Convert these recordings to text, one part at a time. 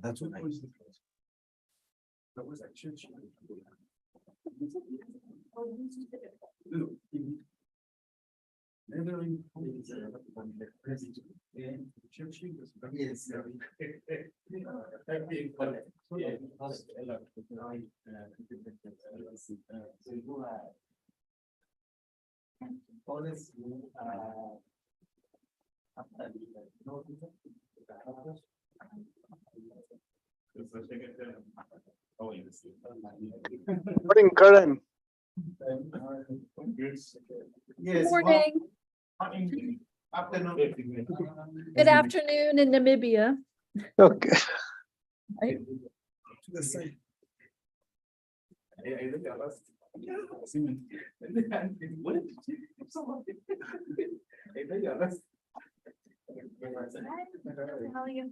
That's what I. Morning, Karan. Good morning. Afternoon. Good afternoon in Namibia. Okay. Right? How are you?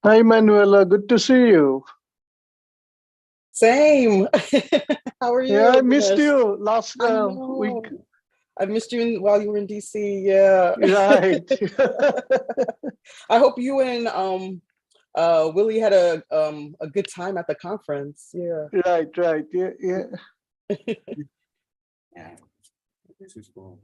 Hi, Manuela. Good to see you. Same. How are you? Yeah, I missed Dinesh? you last I week. know. I missed you while you were in DC. Yeah. Right. I hope you and Willie had a good time at the conference. Yeah. Right. Yeah. Yeah. This is cool.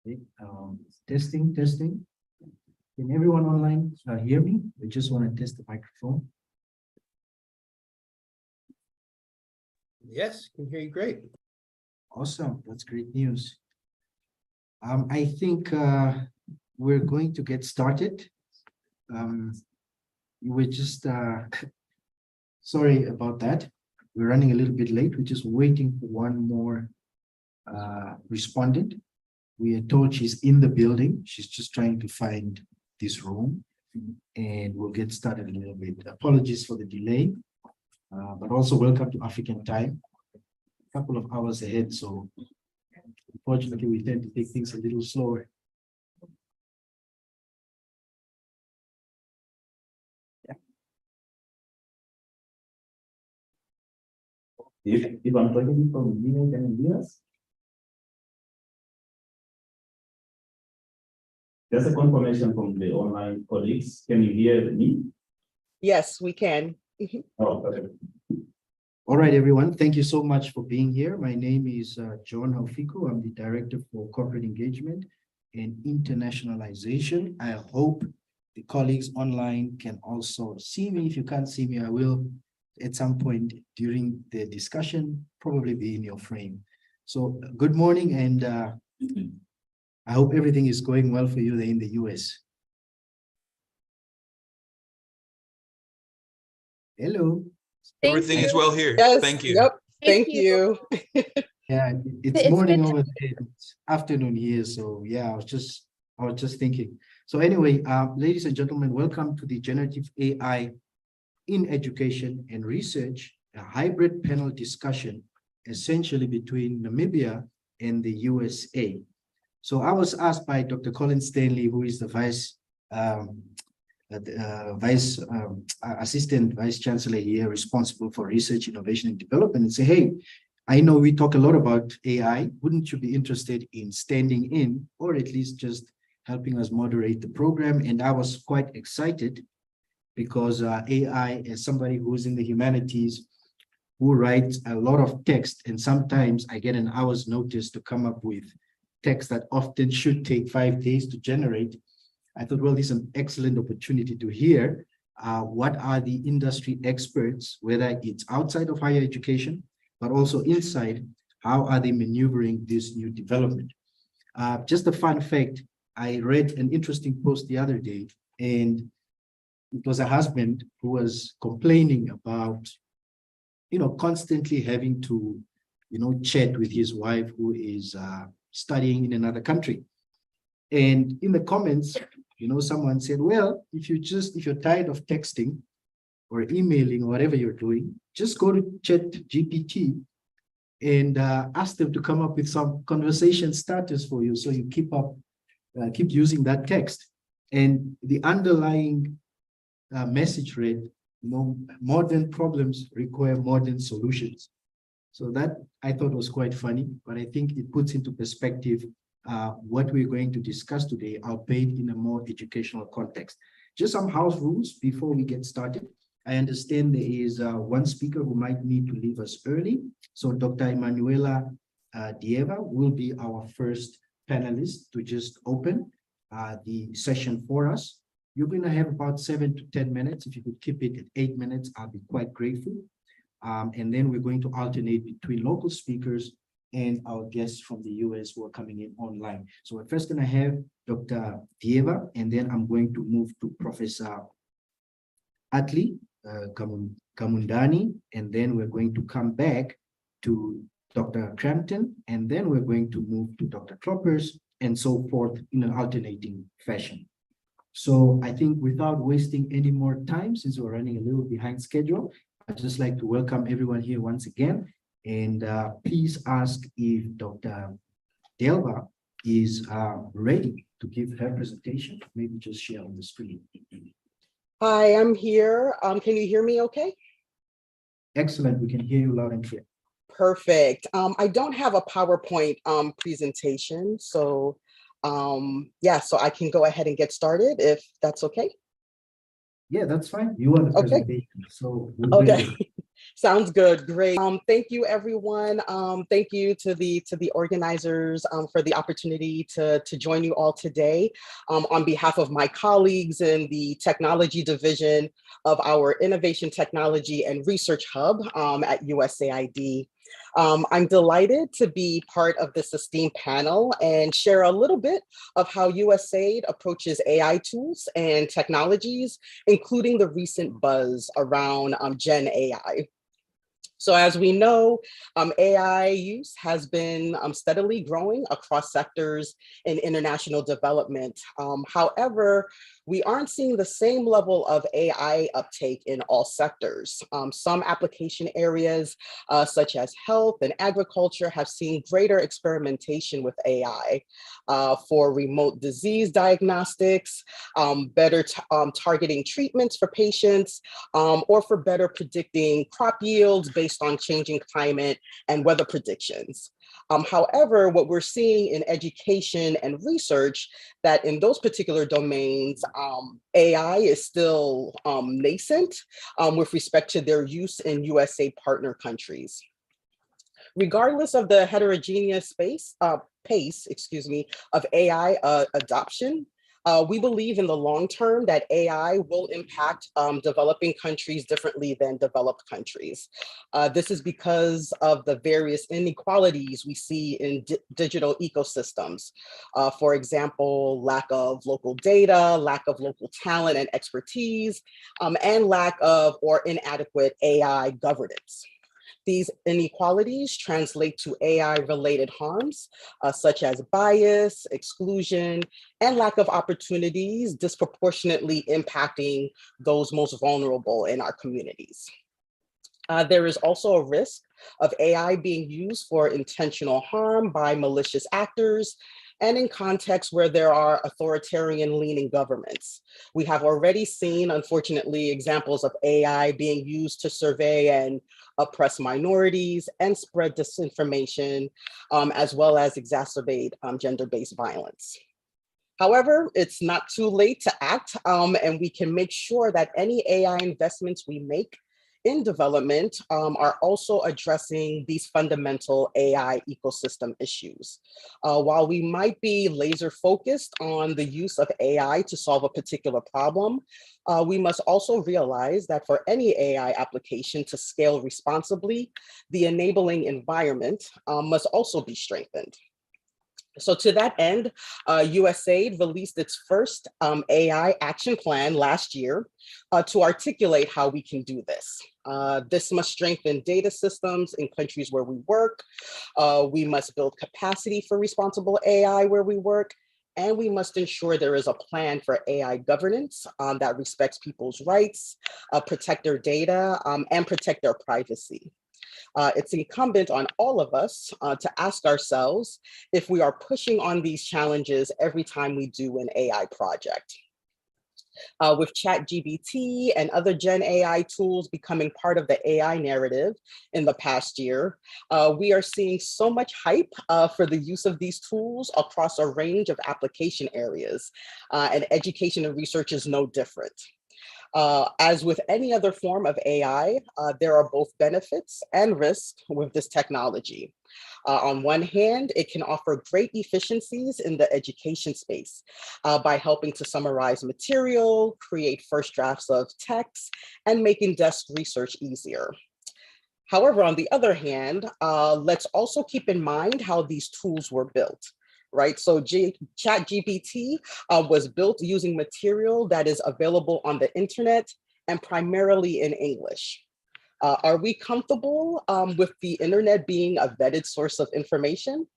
Okay, testing, testing. Can everyone online hear me? We just want to test the microphone. Yes, can hear you great. Awesome, that's great news. I think we're going to get started. We're just sorry about that. We're running a little bit late. We're just waiting for one more respondent. We are told she's in the building. She's just trying to find this room, and we'll get started a little bit. Apologies for the delay, but also welcome to African time. A couple of hours ahead, so unfortunately we tend to take things a little slower. If I'm talking from Guinea, can you hear us? Just a confirmation from the online colleagues. Can you hear me? Yes, we can. Oh, okay. All right, everyone. Thank you so much for being here. My name is John Haufiku. I'm the Director for Corporate Engagement and Internationalization. I hope the colleagues online can also see me. If you can't see me, I will at some point during the discussion, probably be in your frame. So good morning, and I hope everything is going well for you there in the US. Thank Hello. Everything is you. well here. Yes. Thank you. Yep. Thank Thank you. Yeah, it's It's morning good to- over there, it's afternoon here. So yeah, I was just thinking. So anyway, ladies and gentlemen, welcome to the Generative AI in Education and Research, a hybrid panel discussion, essentially between Namibia and the USA. So I was asked by Dr. Colin Stanley, who is the Assistant Vice Chancellor here, responsible for research, innovation, and development, and say, hey, I know we talk a lot about AI. Wouldn't you be interested in standing in, or at least just helping us moderate the program? And I was quite excited because AI, as somebody who's in the humanities, who writes a lot of text, and sometimes I get an hour's notice to come up with text that often should take 5 days to generate. I thought, well, this is an excellent opportunity to hear what are the industry experts, whether it's outside of higher education, but also inside, how are they maneuvering this new development? Just a fun fact, I read an interesting post the other day, and it was a husband who was complaining about, constantly having to, chat with his wife who is studying in another country. And in the comments, someone said, well, if you're tired of texting or emailing or whatever you're doing, just go to ChatGPT and ask them to come up with some conversation starters for you, so you keep using that text. And the underlying message read, modern problems require modern solutions. So that I thought was quite funny, but I think it puts into perspective what we're going to discuss today, albeit in a more educational context. Just some house rules before we get started. I understand there is one speaker who might need to leave us early. So Dr. Emanuela Dieva will be our first panelist to just open the session for us. You're going to have about 7 to 10 minutes. If you could keep it at 8 minutes, I'll be quite grateful. And then we're going to alternate between local speakers and our guests from the US who are coming in online. So we're first going to have Dr. Dieva, and then I'm going to move to Professor Atli Kamundani, and then we're going to come back to Dr. Crampton, and then we're going to move to Dr. Kloppers, and so forth in an alternating fashion. So I think without wasting any more time, since we're running a little behind schedule, I'd just like to welcome everyone here once again. And please ask if Dr. Delva is ready to give her presentation. Maybe just share on the screen. Hi, I'm here. Can you hear me okay? Excellent. We can hear you loud and clear. Perfect. I don't have a PowerPoint presentation, so yeah, so I can go ahead and get started if that's okay. Yeah, that's fine. You are the Okay. presentation. So we'll Okay. Sounds good. Great. Thank you, everyone. Thank you to the organizers for the opportunity to join you all today. On behalf of my colleagues in the technology division of our Innovation Technology and Research Hub at USAID. I'm delighted to be part of this esteemed panel and share a little bit of how USAID approaches AI tools and technologies, including the recent buzz around Gen AI. So as we know, AI use has been steadily growing across sectors in international development. However, we aren't seeing the same level of AI uptake in all sectors. Some application areas, such as health and agriculture, have seen greater experimentation with AI for remote disease diagnostics, better targeting treatments for patients, or for better predicting crop yields based on changing climate and weather predictions. However, what we're seeing in education and research, that in those particular domains, AI is still nascent with respect to their use in USA partner countries. Regardless of the heterogeneous pace, of AI adoption, we believe in the long term that AI will impact developing countries differently than developed countries. This is because of the various inequalities we see in digital ecosystems. For example, lack of local data, lack of local talent and expertise, and lack of or inadequate AI governance. These inequalities translate to AI-related harms, such as bias, exclusion, and lack of opportunities, disproportionately impacting those most vulnerable in our communities. There is also a risk of AI being used for intentional harm by malicious actors, and in contexts where there are authoritarian-leaning governments. We have already seen, unfortunately, examples of AI being used to survey and oppress minorities and spread disinformation, as well as exacerbate gender-based violence. However, it's not too late to act, and we can make sure that any AI investments we make in development are also addressing these fundamental AI ecosystem issues. While we might be laser focused on the use of AI to solve a particular problem, we must also realize that for any AI application to scale responsibly, the enabling environment must also be strengthened. So to that end, USAID released its first AI action plan last year to articulate how we can do this. This must strengthen data systems in countries where we work. We must build capacity for responsible AI where we work. And we must ensure there is a plan for AI governance that respects people's rights, protect their data, and protect their privacy. It's incumbent on all of us to ask ourselves if we are pushing on these challenges every time we do an AI project. With ChatGPT and other Gen AI tools becoming part of the AI narrative in the past year, we are seeing so much hype for the use of these tools across a range of application areas, and education and research is no different. As with any other form of AI, there are both benefits and risks with this technology. On one hand, it can offer great efficiencies in the education space by helping to summarize material, create first drafts of text, and making desk research easier. However, on the other hand, let's also keep in mind how these tools were built. Right, so ChatGPT was built using material that is available on the internet and primarily in English. Are we comfortable with the internet being a vetted source of information?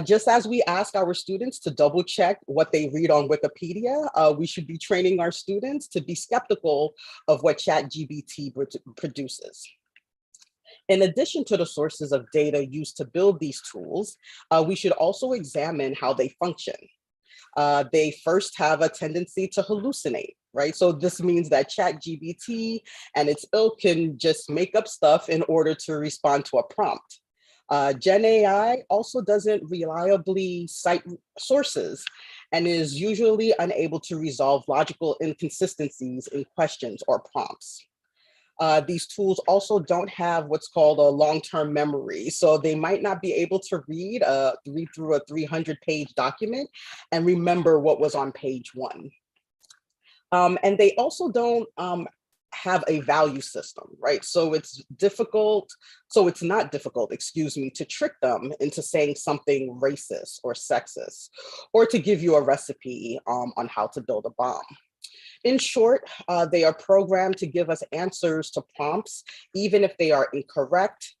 Just as we ask our students to double check what they read on Wikipedia, we should be training our students to be skeptical of what ChatGPT produces. In addition to the sources of data used to build these tools, we should also examine how they function. They first have a tendency to hallucinate, right? So this means that ChatGPT and its ilk can just make up stuff in order to respond to a prompt. Gen AI also doesn't reliably cite sources and is usually unable to resolve logical inconsistencies in questions or prompts. These tools also don't have what's called a long-term memory. So they might not be able to read through a 300-page document and remember what was on page 1. And they also don't have a value system, right? So it's not difficult, excuse me, to trick them into saying something racist or sexist, or to give you a recipe on how to build a bomb. In short, they are programmed to give us answers to prompts, even if they are incorrect,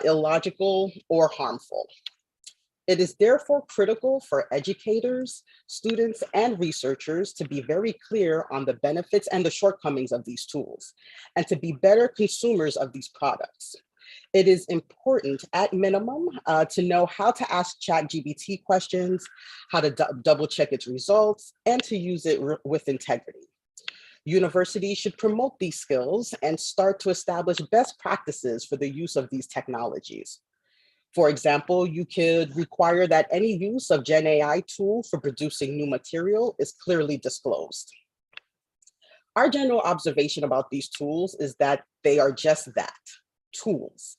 illogical, or harmful. It is therefore critical for educators, students, and researchers to be very clear on the benefits and the shortcomings of these tools, and to be better consumers of these products. It is important, at minimum, to know how to ask ChatGPT questions, how to double check its results, and to use it with integrity. Universities should promote these skills and start to establish best practices for the use of these technologies. For example, you could require that any use of Gen AI tool for producing new material is clearly disclosed. Our general observation about these tools is that they are just that, tools.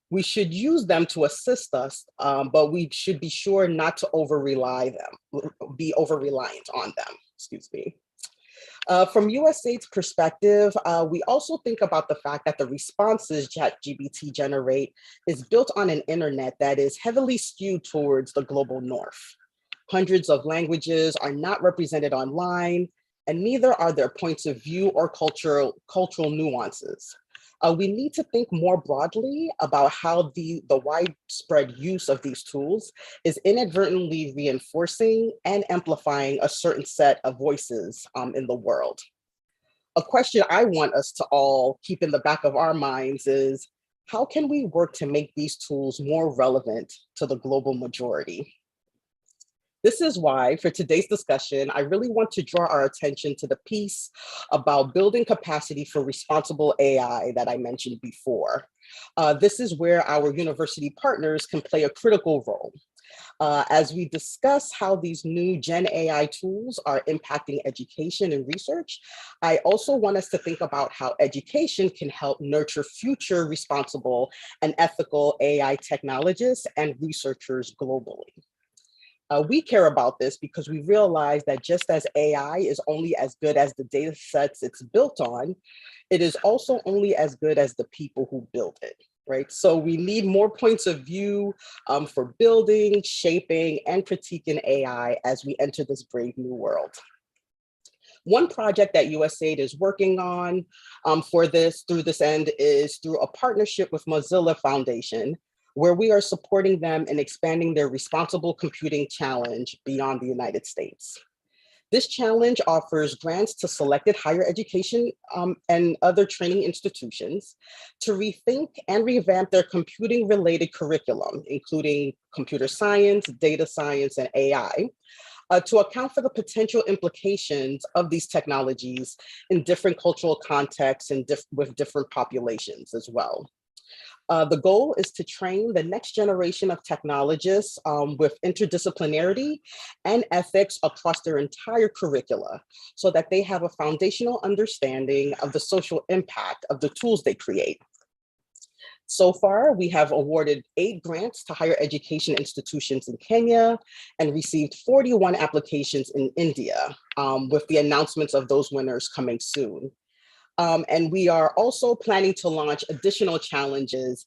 We should use them to assist us, but we should be sure not to be over-reliant on them, excuse me. From USAID's perspective, we also think about the fact that the responses ChatGPT generate is built on an internet that is heavily skewed towards the global north. Hundreds of languages are not represented online, and neither are their points of view or cultural nuances. We need to think more broadly about how the widespread use of these tools is inadvertently reinforcing and amplifying a certain set of voices in the world. A question I want us to all keep in the back of our minds is, how can we work to make these tools more relevant to the global majority? This is why, for today's discussion, I really want to draw our attention to the piece about building capacity for responsible AI that I mentioned before. This is where our university partners can play a critical role. As we discuss how these new Gen AI tools are impacting education and research, I also want us to think about how education can help nurture future responsible and ethical AI technologists and researchers globally. We care about this because we realize that just as AI is only as good as the data sets it's built on, it is also only as good as the people who built it, right? So we need more points of view for building, shaping, and critiquing AI as we enter this brave new world. One project that USAID is working on through this end is through a partnership with Mozilla Foundation, where we are supporting them in expanding their responsible computing challenge beyond the United States. This challenge offers grants to selected higher education and other training institutions to rethink and revamp their computing-related curriculum, including computer science, data science, and AI, to account for the potential implications of these technologies in different cultural contexts and with different populations as well. The goal is to train the next generation of technologists with interdisciplinarity and ethics across their entire curricula so that they have a foundational understanding of the social impact of the tools they create. So far, we have awarded 8 grants to higher education institutions in Kenya and received 41 applications in India, with the announcements of those winners coming soon. And we are also planning to launch additional challenges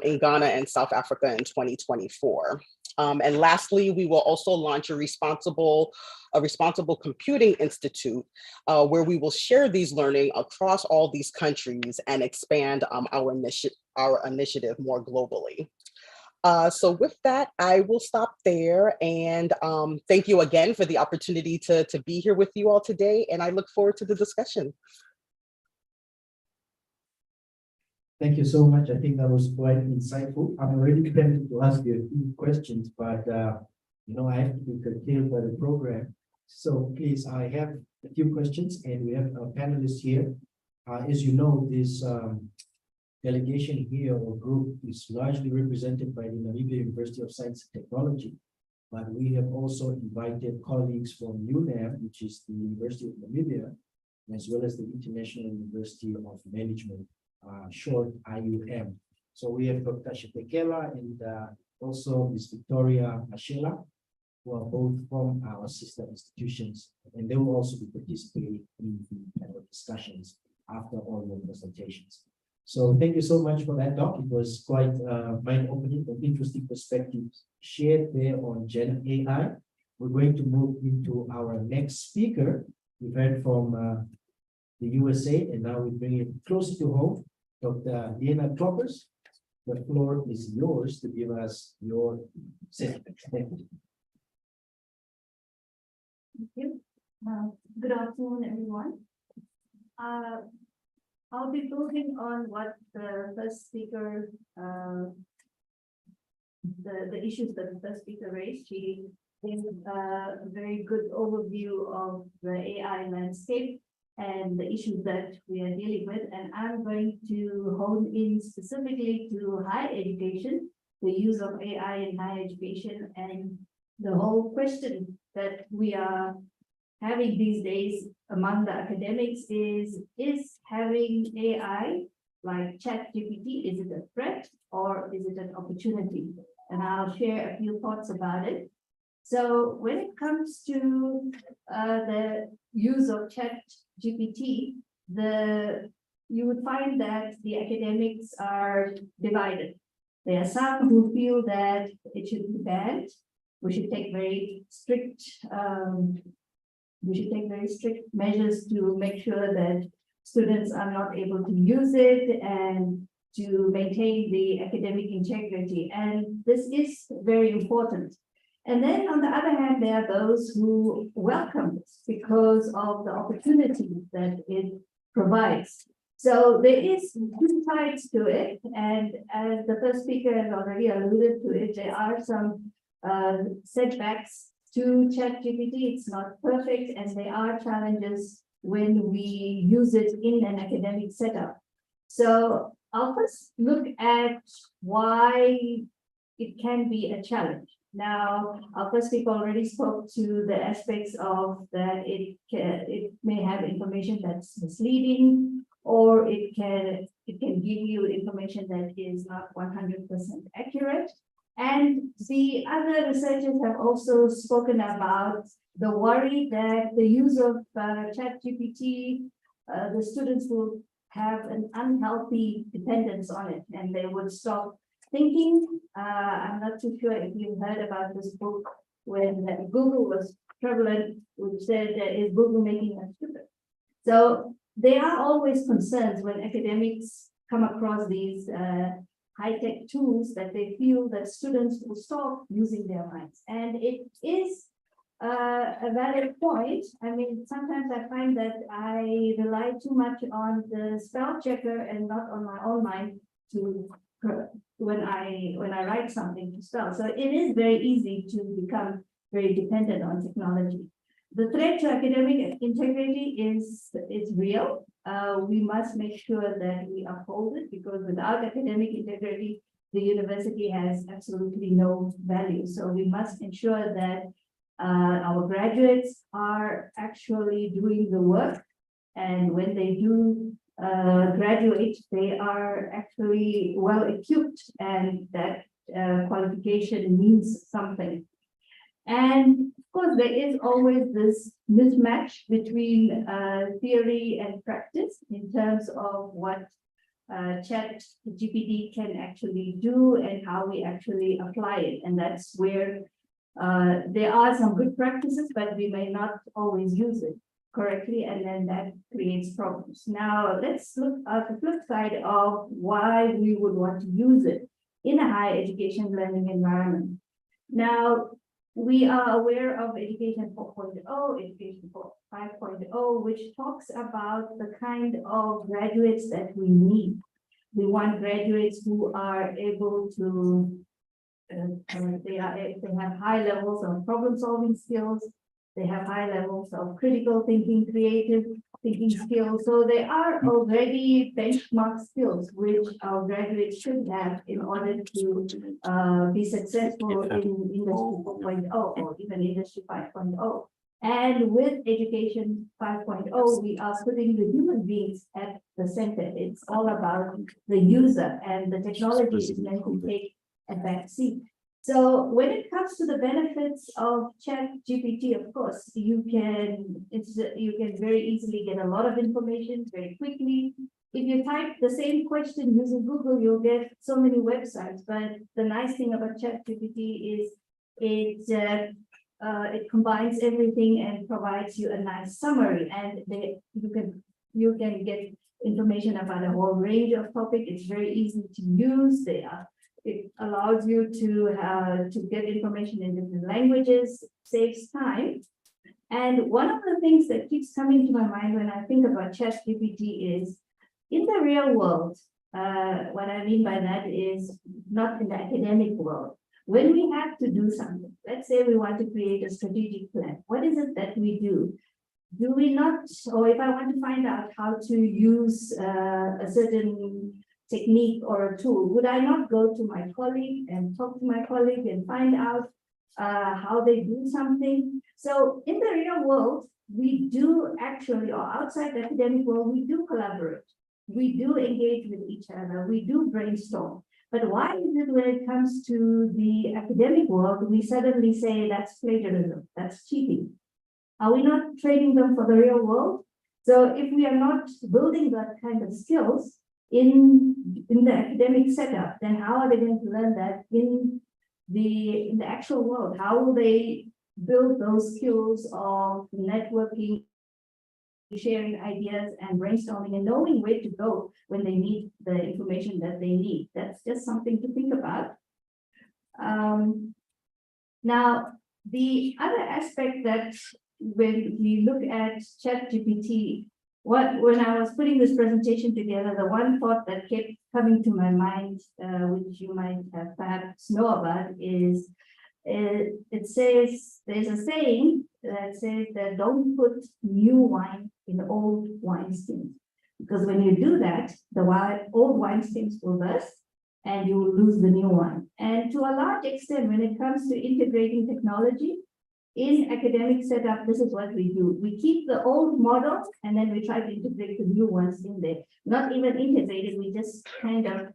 in Ghana and South Africa in 2024. And lastly, we will also launch a responsible computing institute where we will share these learning across all these countries and expand our initiative more globally. So with that, I will stop there, and thank you again for the opportunity to be here with you all today, and I look forward to the discussion. Thank you so much. I think that was quite insightful. I'm already tempted to ask you a few questions, but I have to be curtailed by the program. So please, I have a few questions, and we have a panelist here. As you know, this delegation here or group is largely represented by the Namibia University of Science and Technology, but we have also invited colleagues from UNAM, which is the University of Namibia, as well as the International University of Management short IUM. So we have Dr. Shipekela and also Ms. Victoria Mashela, who are both from our sister institutions, and they will also be participating in the panel discussions after all your presentations. So thank you so much for that, Doc. It was quite mind-opening and interesting perspectives shared there on Gen AI. We're going to move into our next speaker. We've heard from the USA, and now we bring it closer to home. Dr. Liana Kloppers, the floor is yours to give us your statement. Thank you. Thank you. Good afternoon, everyone. I'll be building on what the first speaker, the issues that the first speaker raised. She gave a very good overview of the AI landscape and the issues that we are dealing with. And I'm going to hone in specifically to higher education, the use of AI in higher education, and the whole question that we are having these days among the academics is having AI like ChatGPT, is it a threat or is it an opportunity? And I'll share a few thoughts about it. So when it comes to the use of ChatGPT, you would find that the academics are divided. There are some who feel that it should be banned. We should take very strict measures to make sure that students are not able to use it and to maintain the academic integrity. And this is very important. And then on the other hand, there are those who welcome this because of the opportunity that it provides. So there is two sides to it. And as the first speaker has already alluded to it, there are some setbacks to ChatGPT. It's not perfect, and there are challenges when we use it in an academic setup. So I'll first look at why it can be a challenge. Now, our first speaker already spoke to the aspects of that it may have information that's misleading, or it can give you information that is not 100% accurate. And the other researchers have also spoken about the worry that the use of ChatGPT, the students will have an unhealthy dependence on it, and they would stop thinking. I'm not too sure if you've heard about this book when Google was prevalent, which said, is Google making us stupid? So there are always concerns when academics come across these high-tech tools that they feel that students will stop using their minds. And it is a valid point. I mean, sometimes I find that I rely too much on the spell checker and not on my own mind to when I write something to spell. So it is very easy to become very dependent on technology. The threat to academic integrity is real. We must make sure that we uphold it, because without academic integrity, the university has absolutely no value. So we must ensure that our graduates are actually doing the work, and when they do graduate, they are actually well equipped, and that qualification means something. And of course, there is always this mismatch between theory and practice in terms of what ChatGPT can actually do and how we actually apply it. And that's where there are some good practices, but we may not always use it correctly, and then that creates problems. Now, let's look at the flip side of why we would want to use it in a higher education learning environment. Now, we are aware of Education 4.0, Education 5.0, which talks about the kind of graduates that we need. We want graduates who are able to, they have high levels of problem-solving skills. They have high levels of critical thinking, creative thinking skills. So they are already benchmark skills which our graduates should have in order to be successful in Industry 4.0 or even Industry 5.0. And with Education 5.0, we are putting the human beings at the center. It's all about the user, and the technology is meant to take a back seat. So when it comes to the benefits of ChatGPT, of course, you can very easily get a lot of information very quickly. If you type the same question using Google, you'll get so many websites. But the nice thing about ChatGPT is it combines everything and provides you a nice summary, and you can get information about a whole range of topics. It's very easy to use. It allows you to get information in different languages, saves time. And one of the things that keeps coming to my mind when I think about ChatGPT is, in the real world, what I mean by that is not in the academic world. When we have to do something, let's say we want to create a strategic plan, what is it that we do? Do we not, or if I want to find out how to use a certain technique or a tool, would I not go to my colleague and talk to my colleague and find out how they do something? So in the real world, we do actually, or outside the academic world, we do collaborate. We do engage with each other. We do brainstorm. But why is it when it comes to the academic world, we suddenly say that's plagiarism, that's cheating? Are we not training them for the real world? So if we are not building that kind of skills in the academic setup, then how are they going to learn that in the actual world? How will they build those skills of networking, sharing ideas and brainstorming and knowing where to go when they need the information that they need? That's just something to think about. Now, the other aspect that when we look at ChatGPT, when I was putting this presentation together, the one thought that kept coming to my mind, which you might have perhaps know about, is it says, there's a saying that says that don't put new wine in old wineskins, because when you do that, the old wineskins will burst and you will lose the new one. And to a large extent, when it comes to integrating technology in academic setup, this is what we do. We keep the old model and then we try to integrate the new ones in there. Not even integrated, we just kind of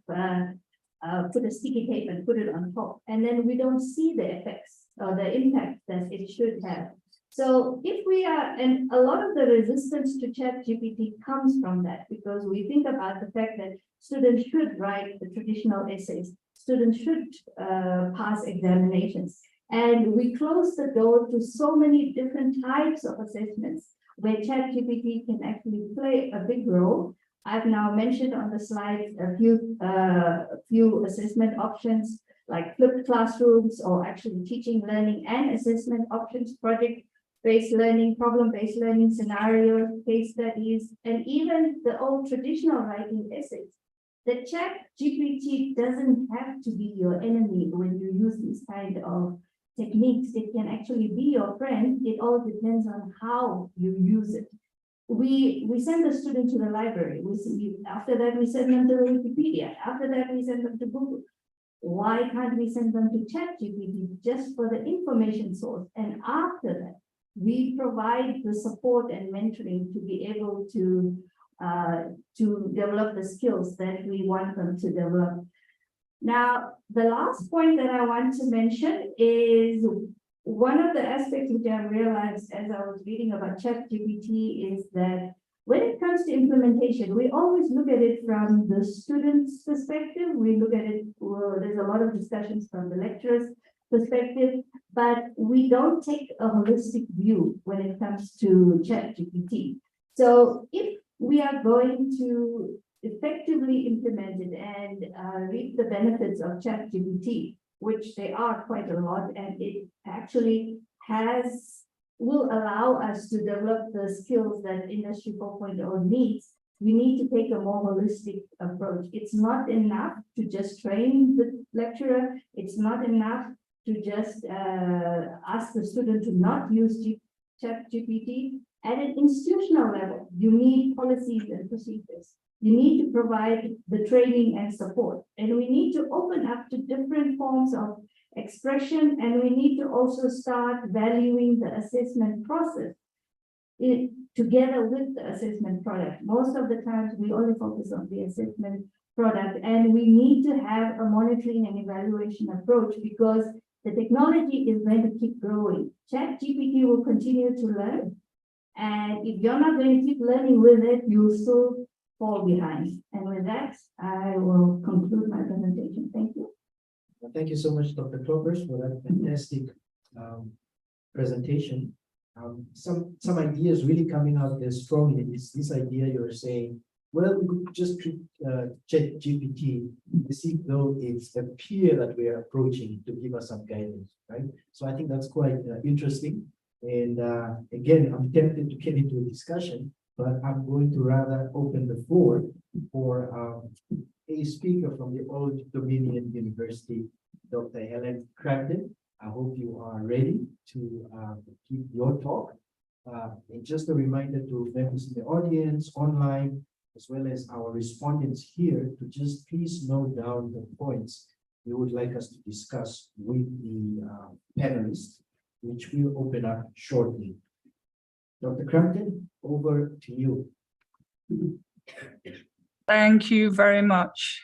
put a sticky tape and put it on top. And then we don't see the effects or the impact that it should have. So if we are, and a lot of the resistance to ChatGPT comes from that, because we think about the fact that students should write the traditional essays, students should pass examinations. And we close the door to so many different types of assessments where ChatGPT can actually play a big role. I've now mentioned on the slide a few assessment options like flipped classrooms, or actually teaching, learning and assessment options, project-based learning, problem-based learning, scenario, case studies, and even the old traditional writing essays. The ChatGPT doesn't have to be your enemy when you use this kind of techniques. It can actually be your friend. It all depends on how you use it. We send the student to the library. After that, we send them to Wikipedia. After that, we send them to Google. Why can't we send them to ChatGPT just for the information source? And after that, we provide the support and mentoring to be able to develop the skills that we want them to develop. Now, the last point that I want to mention is one of the aspects which I realized as I was reading about ChatGPT is that when it comes to implementation, we always look at it from the student's perspective. We look at it, there's a lot of discussions from the lecturer's perspective, but we don't take a holistic view when it comes to ChatGPT. So if we are going to effectively implement it and reap the benefits of ChatGPT, which they are quite a lot, and it actually will allow us to develop the skills that Industry 4.0 needs, we need to take a more holistic approach. It's not enough to just train the lecturer. It's not enough to just ask the student to not use ChatGPT. At an institutional level, you need policies and procedures. You need to provide the training and support. And we need to open up to different forms of expression, and we need to also start valuing the assessment process together with the assessment product. Most of the times we only focus on the assessment product, and we need to have a monitoring and evaluation approach because the technology is going to keep growing. ChatGPT will continue to learn, and if you're not going to keep learning with it, you'll still fall behind. And with that, I will conclude my presentation. Thank you. Well, thank you so much, Dr. Clovers, for that fantastic presentation. Some ideas really coming out there strongly is this idea you're saying, well, we could just treat ChatGPT as if though it's a peer that we are approaching to give us some guidance, right? So I think that's quite interesting. And again, I'm tempted to get into a discussion, but I'm going to rather open the floor for a speaker from the Old Dominion University, Dr. Helen Crampton. I hope you are ready to give your talk. And just a reminder to members in the audience, online, as well as our respondents here, to just please note down the points you would like us to discuss with the panelists, which we'll open up shortly. Dr. Crampton, over to you. Thank you very much.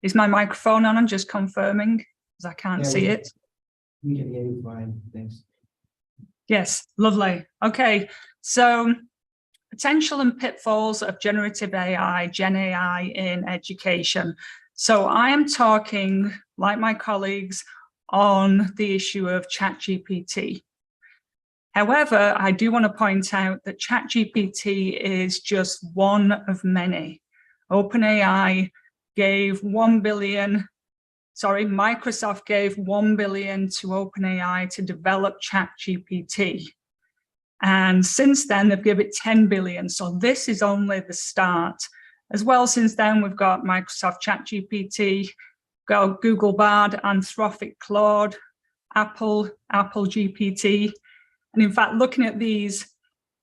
Is my microphone on? I'm just confirming because I can't see it. We can hear you fine, thanks. Yes, lovely. Okay, so potential and pitfalls of generative AI, Gen AI in education. So I am talking, like my colleagues, on the issue of ChatGPT. However, I do want to point out that ChatGPT is just one of many. OpenAI gave Microsoft gave $1 billion to OpenAI to develop ChatGPT. And since then, they've given it 10 billion. So this is only the start. As well, since then, we've got Microsoft ChatGPT, got Google Bard, Anthropic Claude, Apple GPT. And in fact, looking at these,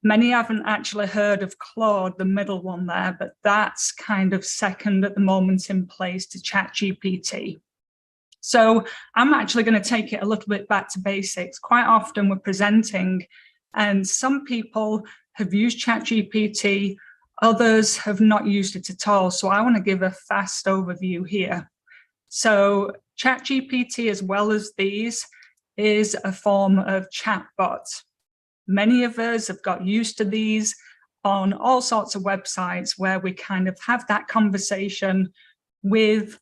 many haven't actually heard of Claude, the middle one there, but that's kind of second at the moment in place to ChatGPT. So I'm actually going to take it a little bit back to basics. Quite often we're presenting and some people have used ChatGPT, others have not used it at all. So I want to give a fast overview here. So ChatGPT, as well as these, is a form of chatbot. Many of us have got used to these on all sorts of websites where we kind of have that conversation with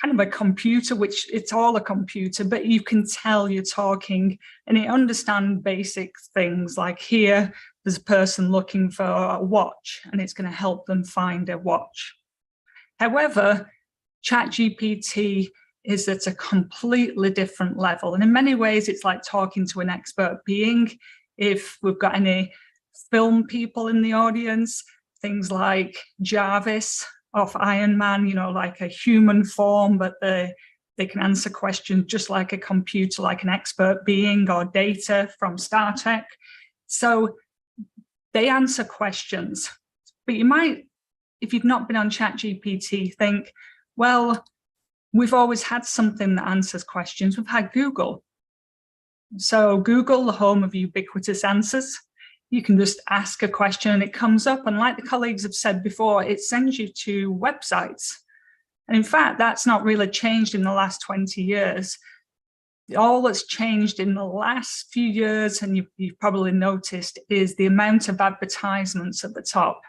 kind of a computer, which it's all a computer, but you can tell you're talking and it understands basic things like here, there's a person looking for a watch and it's going to help them find a watch. However, ChatGPT is at a completely different level. And in many ways, it's like talking to an expert being. If we've got any film people in the audience, things like Jarvis of Iron Man, you know, like a human form, but they can answer questions just like a computer, like an expert being, or Data from Star Trek. So they answer questions. But you might, if you've not been on ChatGPT, think, well, we've always had something that answers questions. We've had Google. So Google, the home of ubiquitous answers, you can just ask a question and it comes up. And like the colleagues have said before, it sends you to websites. And in fact, that's not really changed in the last 20 years. All that's changed in the last few years, and you've probably noticed, is the amount of advertisements at the top.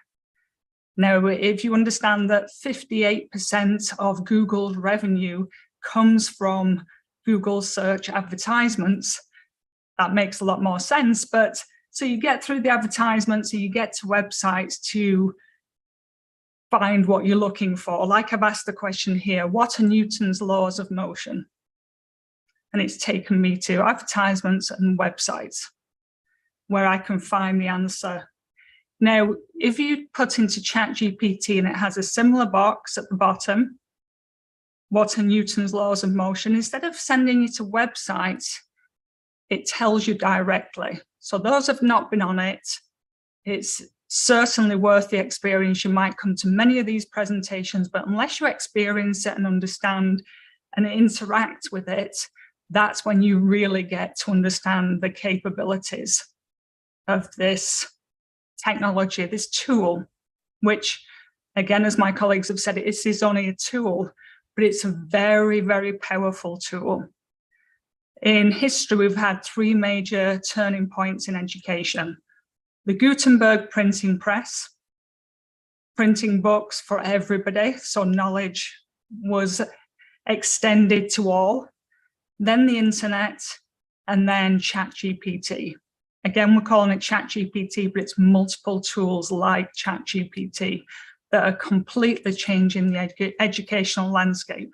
Now, if you understand that 58% of Google's revenue comes from Google search advertisements, that makes a lot more sense. But so you get through the advertisements and you get to websites to find what you're looking for. Like I've asked the question here, what are Newton's laws of motion? And it's taken me to advertisements and websites where I can find the answer. Now, if you put into ChatGPT and it has a similar box at the bottom, what are Newton's laws of motion? Instead of sending you to websites, it tells you directly. So those have not been on it. It's certainly worth the experience. You might come to many of these presentations, but unless you experience it and understand and interact with it, that's when you really get to understand the capabilities of this technology, this tool, which, again, as my colleagues have said, it is only a tool, but it's a very, very powerful tool. In history, we've had three major turning points in education. The Gutenberg printing press, printing books for everybody, so knowledge was extended to all. Then the internet, and then ChatGPT. Again, we're calling it ChatGPT, but it's multiple tools like ChatGPT that are completely changing the educational landscape.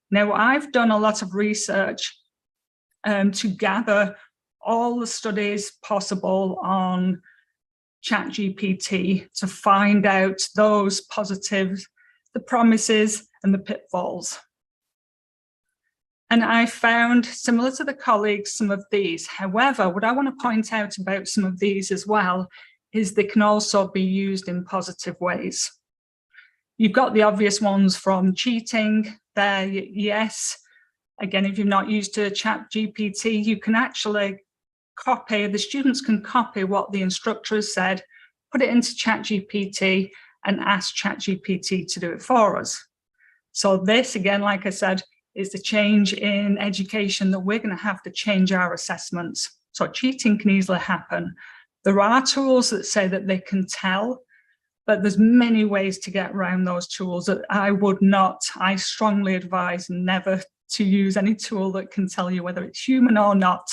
Now, I've done a lot of research to gather all the studies possible on ChatGPT to find out those positives, the promises, and the pitfalls. And I found, similar to the colleagues, some of these. However, what I want to point out about some of these as well is they can also be used in positive ways. You've got the obvious ones from cheating there, yes. Again, if you've not used ChatGPT, you can actually copy, the students can copy what the instructor has said, put it into ChatGPT and ask ChatGPT to do it for us. So this, again, like I said, is the change in education that we're going to have to change our assessments. So cheating can easily happen. There are tools that say that they can tell, but there's many ways to get around those tools that I strongly advise never to use any tool that can tell you whether it's human or not.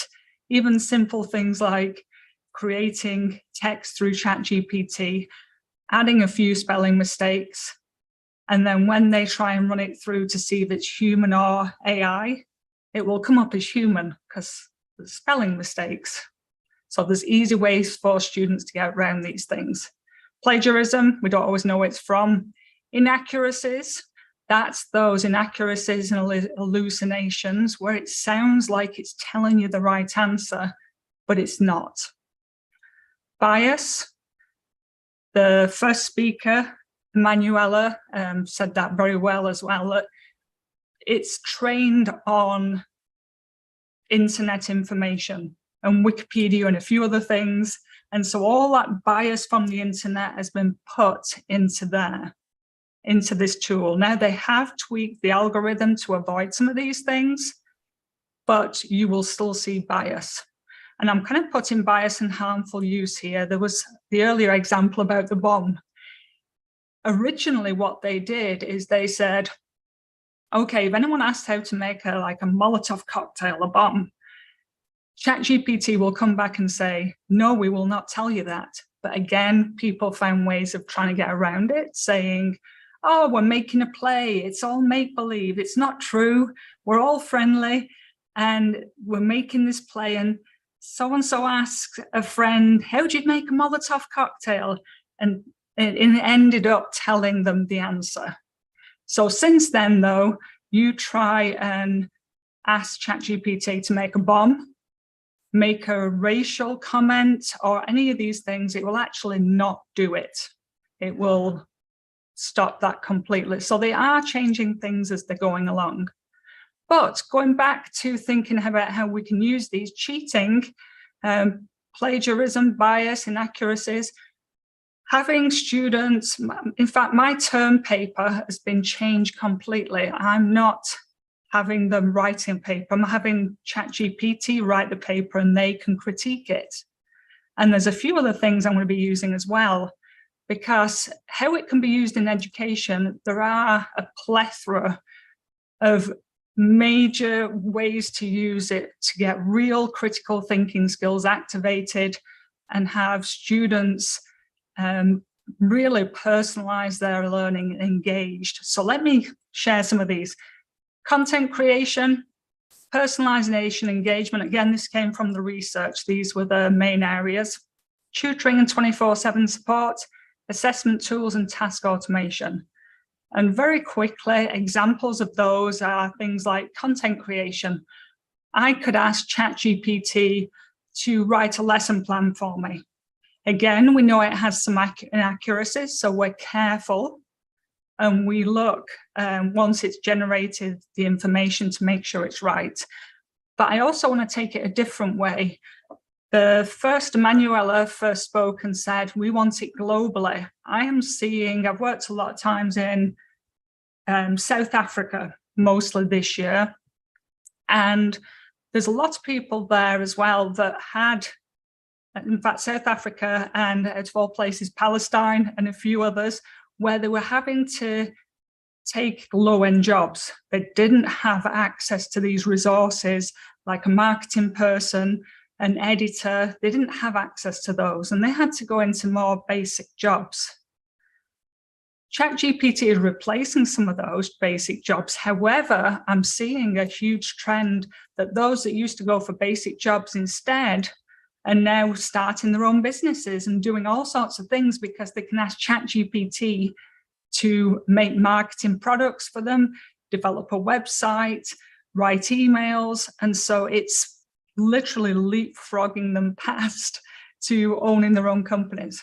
Even simple things like creating text through ChatGPT, adding a few spelling mistakes, and then when they try and run it through to see if it's human or AI, it will come up as human because there's spelling mistakes. So there's easy ways for students to get around these things. Plagiarism, we don't always know where it's from. Inaccuracies, that's those inaccuracies and hallucinations where it sounds like it's telling you the right answer, but it's not. Bias, the first speaker, Manuela, said that very well as well, that it's trained on internet information and Wikipedia and a few other things. And so all that bias from the internet has been put into this tool. Now they have tweaked the algorithm to avoid some of these things, but you will still see bias. And I'm kind of putting bias and harmful use here. There was the earlier example about the bomb. Originally, what they did is they said, okay, if anyone asked how to make a Molotov cocktail, a bomb, ChatGPT will come back and say, no, we will not tell you that. But again, people found ways of trying to get around it, saying, oh, we're making a play. It's all make-believe. It's not true. We're all friendly and we're making this play. And so-and-so asked a friend, how do you make a Molotov cocktail? And it ended up telling them the answer. So since then, though, you try and ask ChatGPT to make a bomb, make a racial comment, or any of these things, it will actually not do it. It will stop that completely. So they are changing things as they're going along. But going back to thinking about how we can use these cheating, plagiarism, bias, inaccuracies, having students, in fact, my term paper has been changed completely. I'm not having them writing paper. I'm having ChatGPT write the paper and they can critique it. And there's a few other things I'm going to be using as well, because how it can be used in education, there are a plethora of major ways to use it to get real critical thinking skills activated and have students really personalize their learning and engaged. So let me share some of these. Content creation, personalization, engagement. Again, this came from the research. These were the main areas. Tutoring and 24/7 support, assessment tools and task automation. And very quickly, examples of those are things like content creation. I could ask ChatGPT to write a lesson plan for me. Again, we know it has some inaccuracies, so we're careful and we look once it's generated the information to make sure it's right. But I also want to take it a different way. The first Manuela first spoke and said, we want it globally. I am seeing, I've worked a lot of times in South Africa, mostly this year. And there's a lot of people there as well that had, in fact, South Africa and at all places, Palestine and a few others, where they were having to take low-end jobs. They didn't have access to these resources like a marketing person, an editor. They didn't have access to those, and they had to go into more basic jobs. ChatGPT is replacing some of those basic jobs. However, I'm seeing a huge trend that those that used to go for basic jobs instead are now starting their own businesses and doing all sorts of things because they can ask ChatGPT to make marketing products for them, develop a website, write emails. And so it's literally leapfrogging them past to owning their own companies.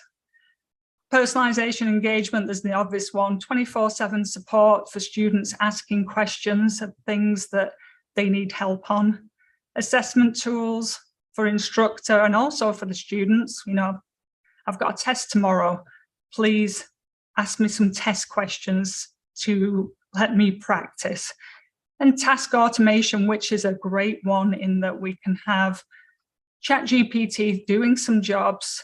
Personalization engagement, there's the obvious one, 24/7 support for students asking questions of things that they need help on. Assessment tools for instructor and also for the students. You know, I've got a test tomorrow. Please ask me some test questions to let me practice. And task automation, which is a great one in that we can have ChatGPT doing some jobs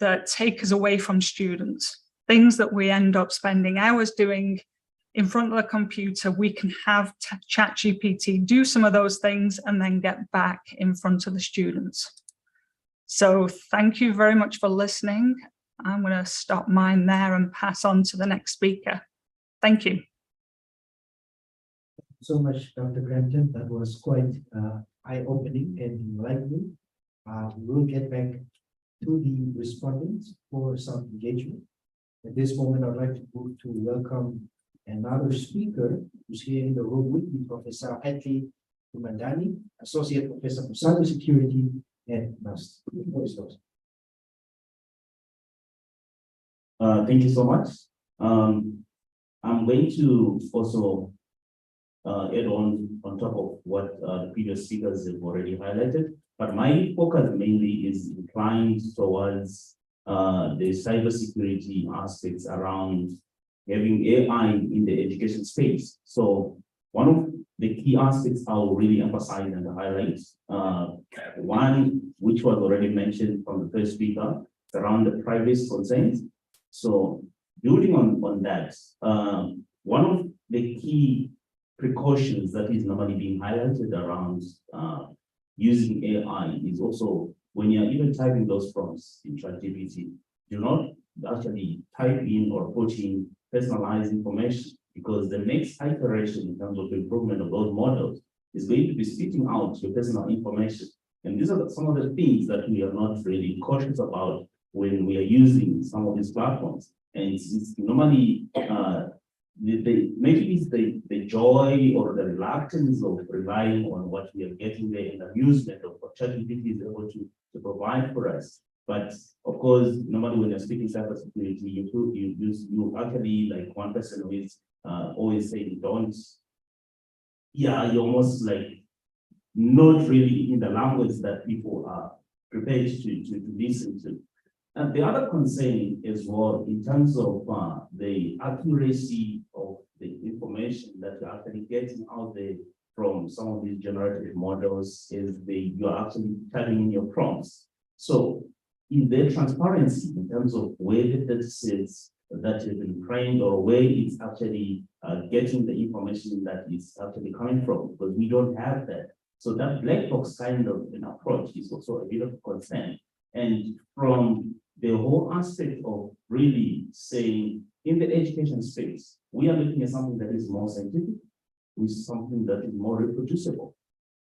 that take us away from students, things that we end up spending hours doing in front of the computer. We can have ChatGPT do some of those things and then get back in front of the students. So thank you very much for listening. I'm going to stop mine there and pass on to the next speaker. Thank you. So much, Dr. Granton. That was quite eye-opening and enlightening. We'll get back to the respondents for some engagement. At this moment, I'd like to move to welcome another speaker who's here in the room with me, Professor Atli Kumandani, Associate Professor for Cybersecurity at NUST. Thank you so much. I'm going to also add on top of what the previous speakers have already highlighted, but my focus mainly is inclined towards the cybersecurity aspects around having AI in the education space. So one of the key aspects I will really emphasize and highlight, one which was already mentioned from the first speaker, is around the privacy concerns. So building on that, one of the key precautions that is normally being highlighted around using AI is also when you're even typing those prompts in ChatGPT, do not actually type in or put in personalized information, because the next iteration in terms of improvement of those models is going to be spitting out your personal information. And these are some of the things that we are not really cautious about when we are using some of these platforms. And it's normally maybe it's the joy or the reluctance of relying on what we are getting there and the amusement of what ChatGPT is able to provide for us. But of course, normally when you're speaking cybersecurity, you actually, like one person who is always saying, you're almost like not really in the language that people are prepared to listen to. And the other concern as well, in terms of the accuracy of the information that you're actually getting out there from some of these generative models, is you're actually typing in your prompts. So is there transparency in terms of where the data sets that have been trained or where it's actually getting the information that is actually coming from? Because we don't have that. So that black box kind of an approach is also a bit of a concern. And from the whole aspect of really saying in the education space, we are looking at something that is more scientific, with something that is more reproducible.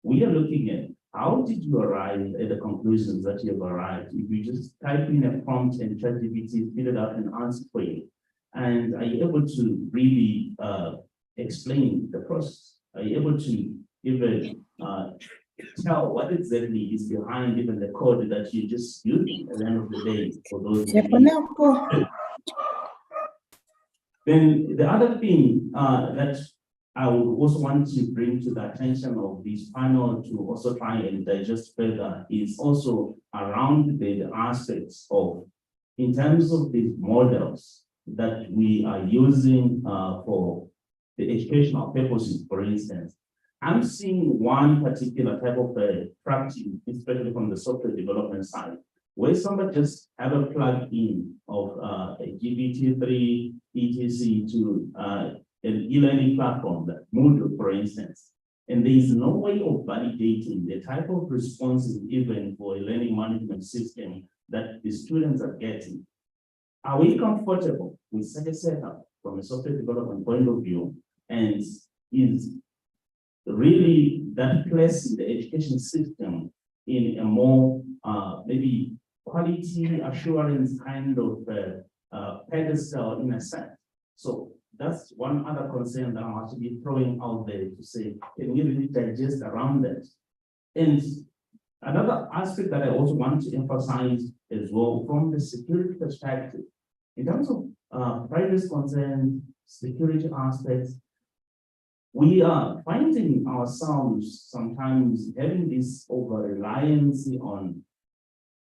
We are looking at how did you arrive at the conclusions that you have arrived? If you just type in a prompt and ChatGPT spit it out and answer for you, and are you able to really explain the process? Are you able to even tell what exactly is behind even the code that you just used at the end of the day for those? Then the other thing that I would also want to bring to the attention of this panel to also try and digest further is also around the aspects of, in terms of the models that we are using for the educational purposes, for instance. I'm seeing one particular type of practice, especially from the software development side, where somebody just have a plug-in of a GPT-3 etc to an e-learning platform, like Moodle, for instance. And there is no way of validating the type of responses even for a learning management system that the students are getting. Are we comfortable with such a setup from a software development point of view? And is really that place in the education system in a more maybe quality assurance kind of pedestal in a sense? So that's one other concern that I'm actually throwing out there to say, can we really digest around that? And another aspect that I also want to emphasize as well from the security perspective, in terms of privacy concerns, security aspects, we are finding ourselves sometimes having this over-reliance on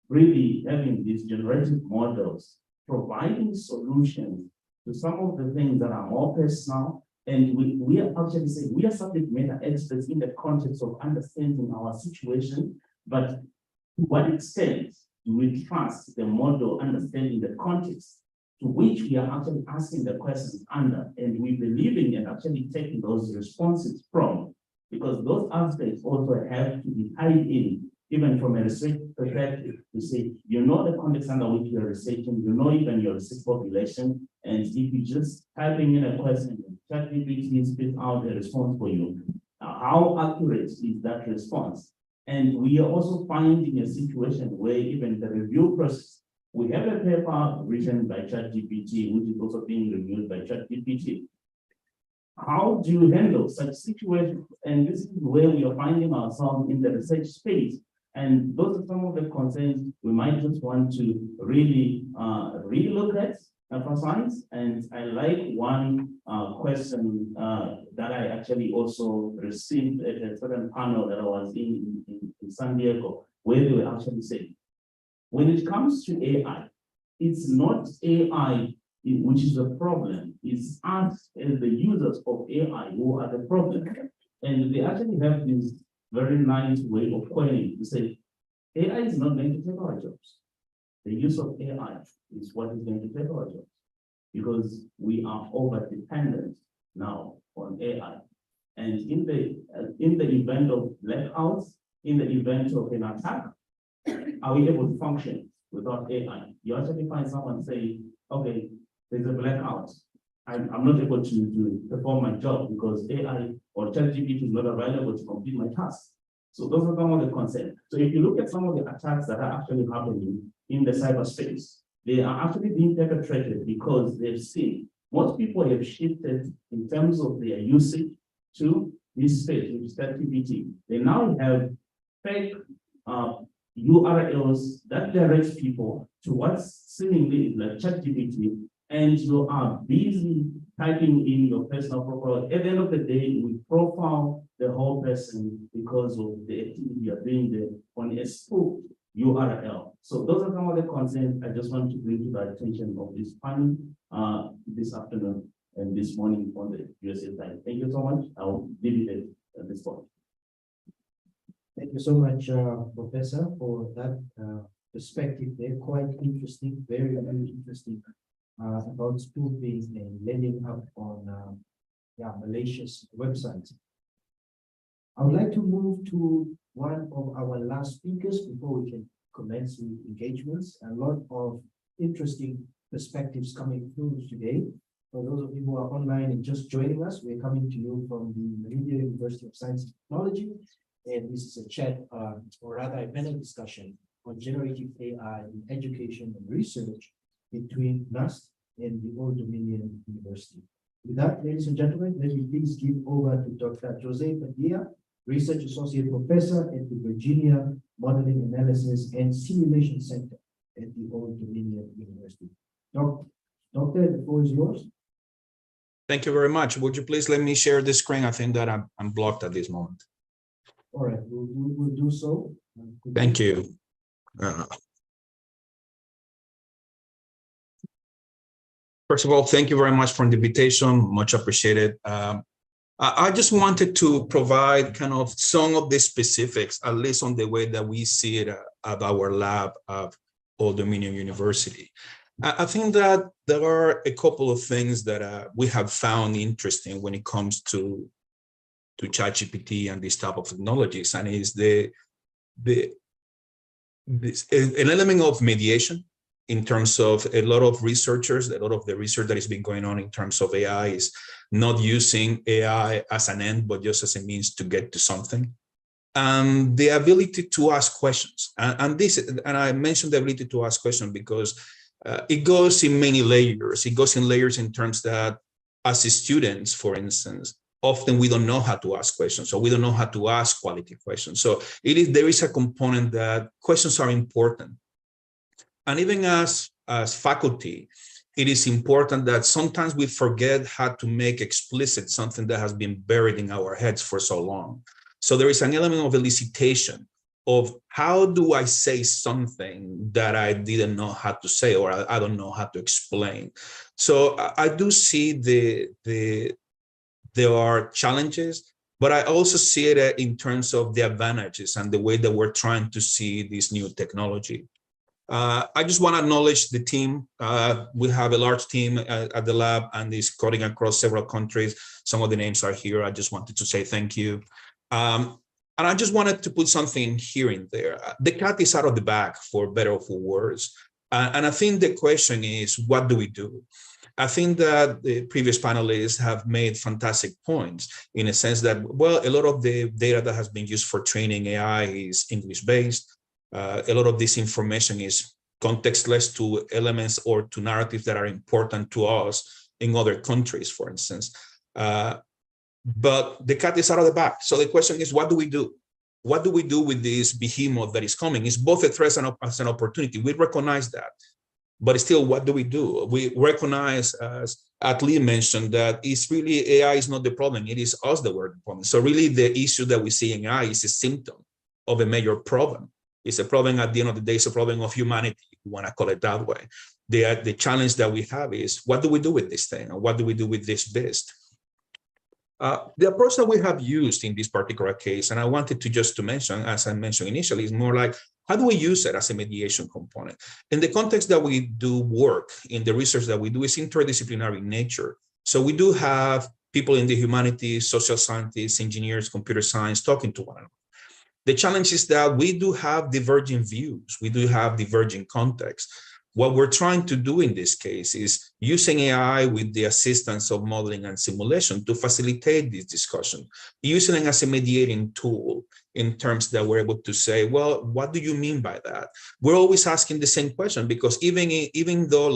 really having these generative models, providing solutions to some of the things that are more personal. And we are actually saying we are subject matter experts in the context of understanding our situation, but to what extent do we trust the model understanding the context to which we are actually asking the questions under, and we believing and actually taking those responses from, because those aspects also have to be tied in, even from a research perspective, to say, you know the context under which you're researching, you know even your research population, and if you just typing in a question, ChatGPT spits out a response for you, how accurate is that response? And we are also finding a situation where even the review process, we have a paper written by ChatGPT, which is also being reviewed by ChatGPT. How do you handle such situations? And this is where we are finding ourselves in the research space. And those are some of the concerns we might just want to really relook at, emphasize. And I like one question that I actually also received at a certain panel that I was in San Diego, where they were actually saying, when it comes to AI, it's not AI which is the problem, it's us as the users of AI who are the problem. And they actually have this very nice way of coining to say, AI is not going to take our jobs. The use of AI is what is going to take our jobs, because we are over dependent now on AI. And in the event of blackouts, in the event of an attack, are we able to function without AI? You actually find someone saying, okay, there's a blackout. I'm not able to perform my job because AI or ChatGPT is not available to complete my task. So those are some of the concerns. So if you look at some of the attacks that are actually happening in the cyberspace, they are actually being perpetrated because they've seen most people have shifted in terms of their usage to this space, which is ChatGPT. They now have fake URLs that directs people to what seemingly is like ChatGPT, and you are busy typing in your personal profile. At the end of the day, we profile the whole person because of the activity you are doing there on a spoofed URL. So those are some of the concerns I just want to bring to the attention of this panel this afternoon and this morning on the USA side. Thank you so much. I'll leave it at this point. Thank you so much, Professor, for that perspective. They're quite interesting, very, very interesting about spoofing and landing up on malicious websites. I would like to move to one of our last speakers before we can commence with engagements. A lot of interesting perspectives coming through today. For those of you who are online and just joining us, we're coming to you from the Meridian University of Science and Technology. And this is a chat, or rather a panel discussion on generative AI in education and research between NUST and the Old Dominion University. With that, ladies and gentlemen, let me please give over to Dr. Jose Padilla, Research Associate Professor at the Virginia Modeling Analysis and Simulation Center at the Old Dominion University. Doctor, the floor is yours. Thank you very much. Would you please let me share the screen? I think that I'm blocked at this moment. All right, we'll do so. Thank you. First of all, thank you very much for the invitation. Much appreciated. I just wanted to provide kind of some of the specifics, at least on the way that we see it at our lab of Old Dominion University. I think that there are a couple of things that we have found interesting when it comes to ChatGPT and this type of technologies, and is an element of mediation in terms of a lot of researchers. A lot of the research that has been going on in terms of AI is not using AI as an end, but just as a means to get to something. The ability to ask questions, and I mentioned the ability to ask questions because it goes in many layers. It goes in layers in terms that as students, for instance, often we don't know how to ask questions, or we don't know how to ask quality questions. So there is a component that questions are important. And even as faculty, it is important that sometimes we forget how to make explicit something that has been buried in our heads for so long. So there is an element of elicitation of how do I say something that I didn't know how to say, or I don't know how to explain. So I do see there are challenges, but I also see it in terms of the advantages and the way that we're trying to see this new technology. I just want to acknowledge the team. We have a large team at the lab, and it's cutting across several countries. Some of the names are here. I just wanted to say thank you. And I just wanted to put something here in there. The cat is out of the bag, for better or for worse. And I think the question is, what do we do? I think that the previous panelists have made fantastic points in a sense that, well, a lot of the data that has been used for training AI is English-based. A lot of this information is contextless to elements or to narratives that are important to us in other countries, for instance. But the cat is out of the bag. So the question is, what do we do? What do we do with this behemoth that is coming? It's both a threat and an opportunity. We recognize that. But still, what do? We recognize, as Atlee mentioned, that it's really AI is not the problem. It is us that we're the problem. So really the issue that we see in AI is a symptom of a major problem. It's a problem at the end of the day. It's a problem of humanity, if you want to call it that way. The challenge that we have is, what do we do with this thing? Or what do we do with this beast? The approach that we have used in this particular case, and I wanted to mention, as I mentioned initially, is more like, how do we use it as a mediation component? In the context that we do work, in the research that we do, is interdisciplinary in nature. So we do have people in the humanities, social scientists, engineers, computer science talking to one another. The challenge is that we do have diverging views. We do have diverging contexts. What we're trying to do in this case is using AI with the assistance of modeling and simulation to facilitate this discussion, using it as a mediating tool in terms that we're able to say, well, what do you mean by that? We're always asking the same question, because even though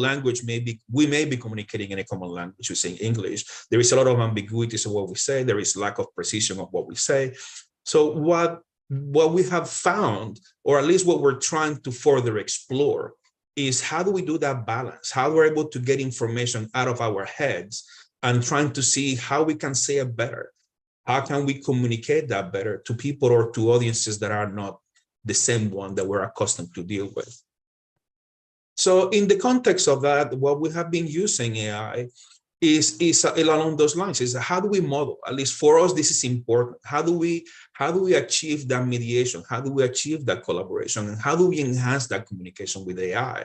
we may be communicating in a common language, we say English, there is a lot of ambiguities of what we say. There is lack of precision of what we say. So what we have found, or at least what we're trying to further explore, is how do we do that balance? How we're able to get information out of our heads and trying to see how we can say it better. How can we communicate that better to people or to audiences that are not the same one that we're accustomed to deal with? So in the context of that, what we have been using AI is along those lines, is how do we model? At least for us, this is important. How do we achieve that mediation? How do we achieve that collaboration? And how do we enhance that communication with AI?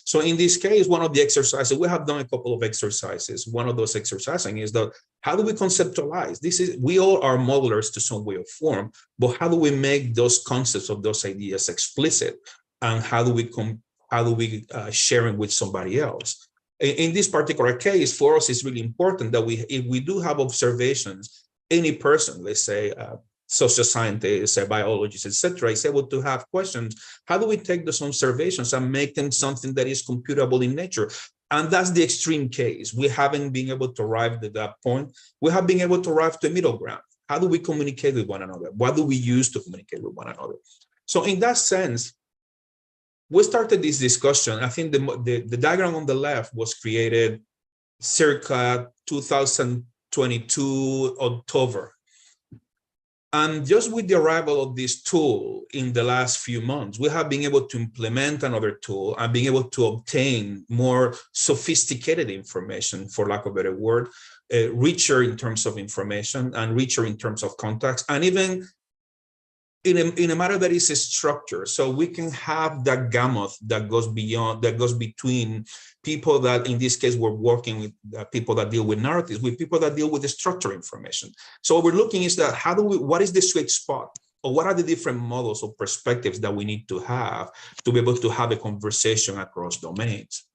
So in this case, one of the exercises, we have done a couple of exercises. One of those exercises is that, how do we conceptualize? We all are modelers to some way of form, but how do we make those concepts of those ideas explicit? And how do we share it with somebody else? In this particular case, for us, it's really important that if we do have observations, any person, let's say social scientists, biologists, etc., is able to have questions. How do we take those observations and make them something that is computable in nature? And that's the extreme case. We haven't been able to arrive at that point. We have been able to arrive to a middle ground. How do we communicate with one another? What do we use to communicate with one another? So in that sense, we started this discussion. I think the diagram on the left was created circa 2022 October. And just with the arrival of this tool in the last few months, we have been able to implement another tool and being able to obtain more sophisticated information, for lack of a better word, richer in terms of information and richer in terms of context, and even in a matter that is structured, so we can have that gamut that goes beyond, that goes between people that, in this case, we're working with people that deal with narratives, with people that deal with the structured information. So what we're looking is that how do we, what is the sweet spot, or what are the different models or perspectives that we need to have to be able to have a conversation across domains?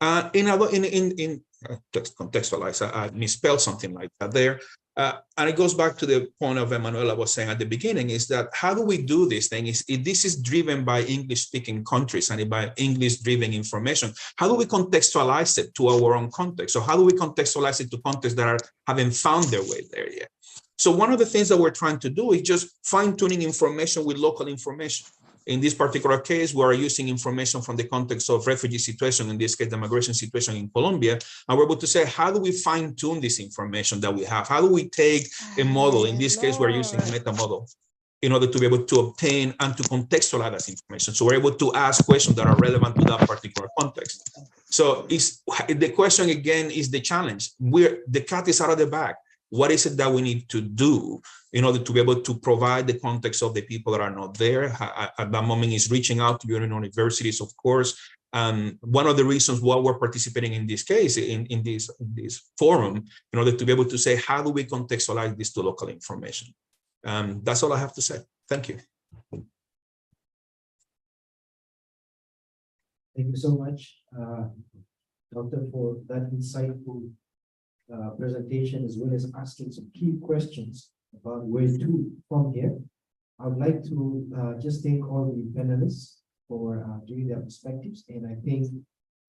Contextualize, I misspelled something like that there. And it goes back to the point of Emanuela was saying at the beginning, is that how do we do this thing? This is driven by English-speaking countries and by English-driven information. How do we contextualize it to our own context? So how do we contextualize it to contexts that haven't found their way there yet? So one of the things that we're trying to do is just fine-tuning information with local information. In this particular case, we are using information from the context of refugee situation, in this case, the migration situation in Colombia, and we're able to say, how do we fine tune this information that we have? How do we take a model, in this case, we're using a meta model, in order to be able to obtain and to contextualize that information. So we're able to ask questions that are relevant to that particular context. So the question again is the challenge. The cat is out of the bag. What is it that we need to do in order to be able to provide the context of the people that are not there? At that moment is reaching out to your universities, of course. One of the reasons why we're participating in this case, in this forum, in order to be able to say, how do we contextualize this to local information? That's all I have to say. Thank you. Thank you so much, Doctor, for that insightful presentation, as well as asking some key questions about where to from here. I would like to just thank all the panelists for giving their perspectives, and I think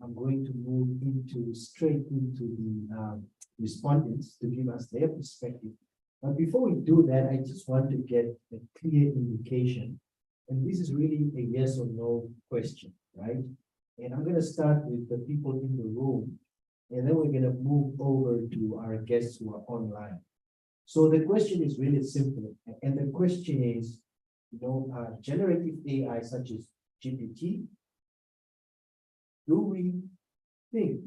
I'm going to move straight into the respondents to give us their perspective. But before we do that, I just want to get a clear indication, and this is really a yes or no question, right? And I'm going to start with the people in the room, and then we're going to move over to our guests who are online. So the question is really simple. And the question is, generative AI such as GPT, do we think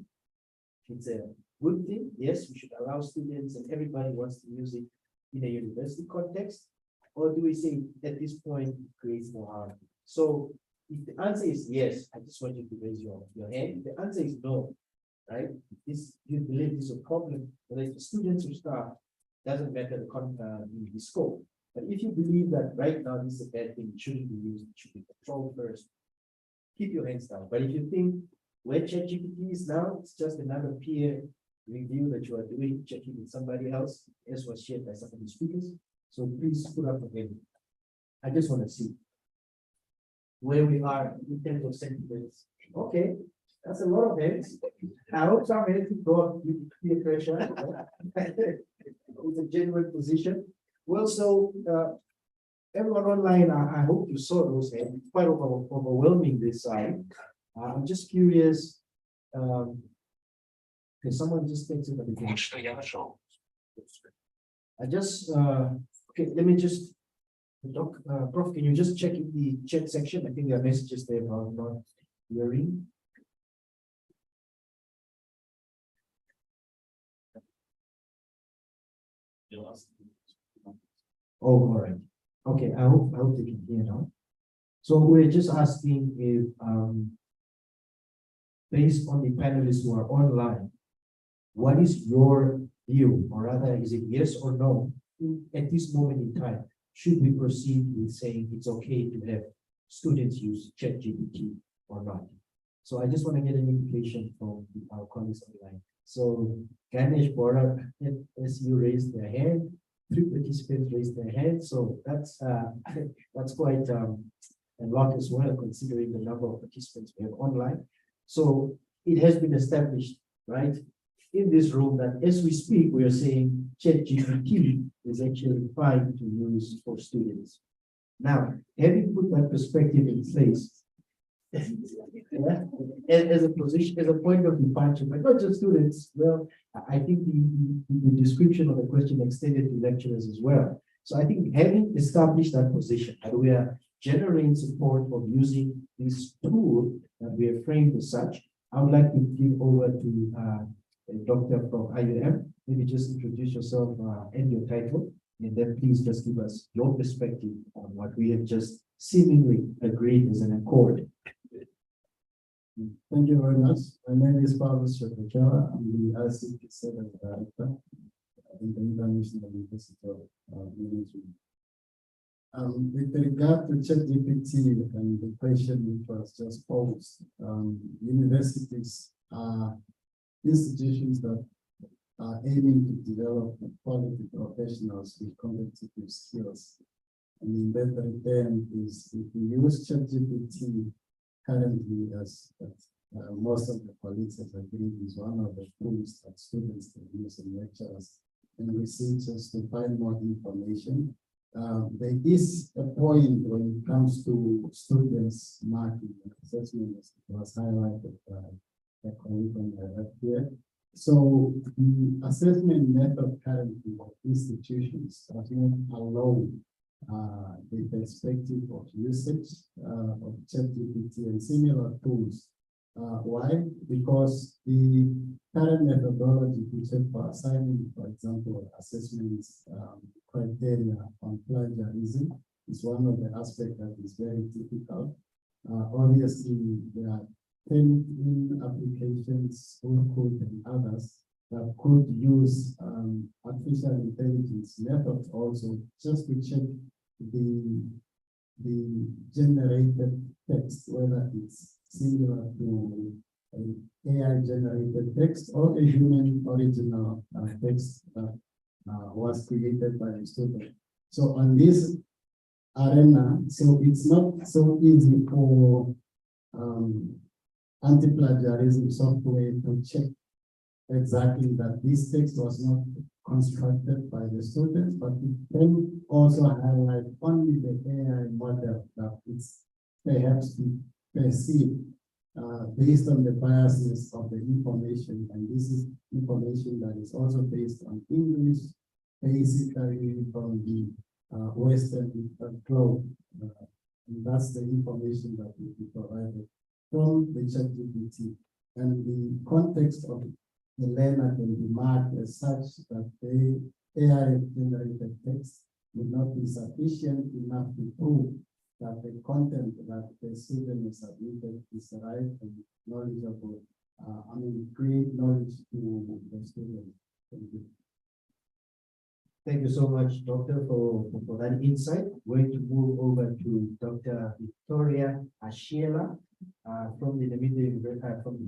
it's a good thing? Yes, we should allow students and everybody wants to use it in a university context. Or do we say at this point it creates more harm? So if the answer is yes, I just want you to raise your hand. If the answer is no, right? You believe this is a problem, whether it's the students who start, doesn't matter the scope. But if you believe that right now this is a bad thing, it shouldn't be used, it should be controlled first, keep your hands down. But if you think where ChatGPT is now, it's just another peer review that you are doing, checking with somebody else, as was shared by some of the speakers. So please put up your hand. I just want to see where we are in terms of sentiments. Okay. That's a lot of heads. I hope some heads go up with peer pressure. It's a genuine position. Well, so everyone online, I hope you saw those heads. It's quite overwhelming this side. I'm just curious. Can someone just take it at the beginning? I just okay. Let me just. Prof, can you just check in the chat section? I think there are messages there about not hearing. Oh, all right. Okay, I hope they can hear now. So we're just asking if, based on the panelists who are online, what is your view, or rather, is it yes or no at this moment in time? Should we proceed with saying it's okay to have students use ChatGPT or not? So I just want to get an indication from our colleagues online. So Ganesh, Bora, as you raised their hand, 3 participants raised their hand. So that's quite a lot as well, considering the number of participants we have online. So it has been established, right, in this room that as we speak, we are saying ChatGPT is actually fine to use for students. Now, having put that perspective in place, Yeah, as a position, as a point of departure, but not just students. Well, I think the description of the question extended to lecturers as well. So I think having established that position, and we are generating support of using this tool that we have framed as such, I would like to give over to a doctor from IUM. Maybe just introduce yourself and your title, and then please just give us your perspective on what we have just seemingly agreed as an accord. Thank you very much. My name is Pablo Shakachara. I'm the ICT Service Director in the International University of Management. With regard to ChatGPT and the question which was just posed, universities are institutions that are aiming to develop quality professionals with competitive skills. And in that return is if we use ChatGPT currently, as most of the colleagues have agreed, is one of the tools that students can use and lecturers and researchers to find more information. There is a point when it comes to students marking and assessment, as it was highlighted by a colleague on the left here. So the assessment method currently of institutions does not allow the perspective of usage of ChatGPT and similar tools. Why? Because the current methodology which for assigning, for example, assessments criteria on plagiarism is one of the aspects that is very difficult. Obviously, there are 10 applications, code and others that could use artificial intelligence methods also just to check the generated text, whether it's similar to an AI generated text or a human original text that was created by a student. So on this arena, so it's not so easy for anti-plagiarism software to check exactly that this text was not constructed by the students, but it can also highlight only the AI model that it's perhaps perceived based on the biases of the information. And this is information that is also based on English, basically from the Western globe. And that's the information that will be provided from the ChatGPT. And the context of the learner can be marked as such that the AI-generated text would not be sufficient enough to prove that the content that the student is submitted is right and knowledgeable. Create knowledge to the student. Thank you. Thank you so much, Doctor, for that insight. We're going to move over to Dr. Victoria Ashiela from the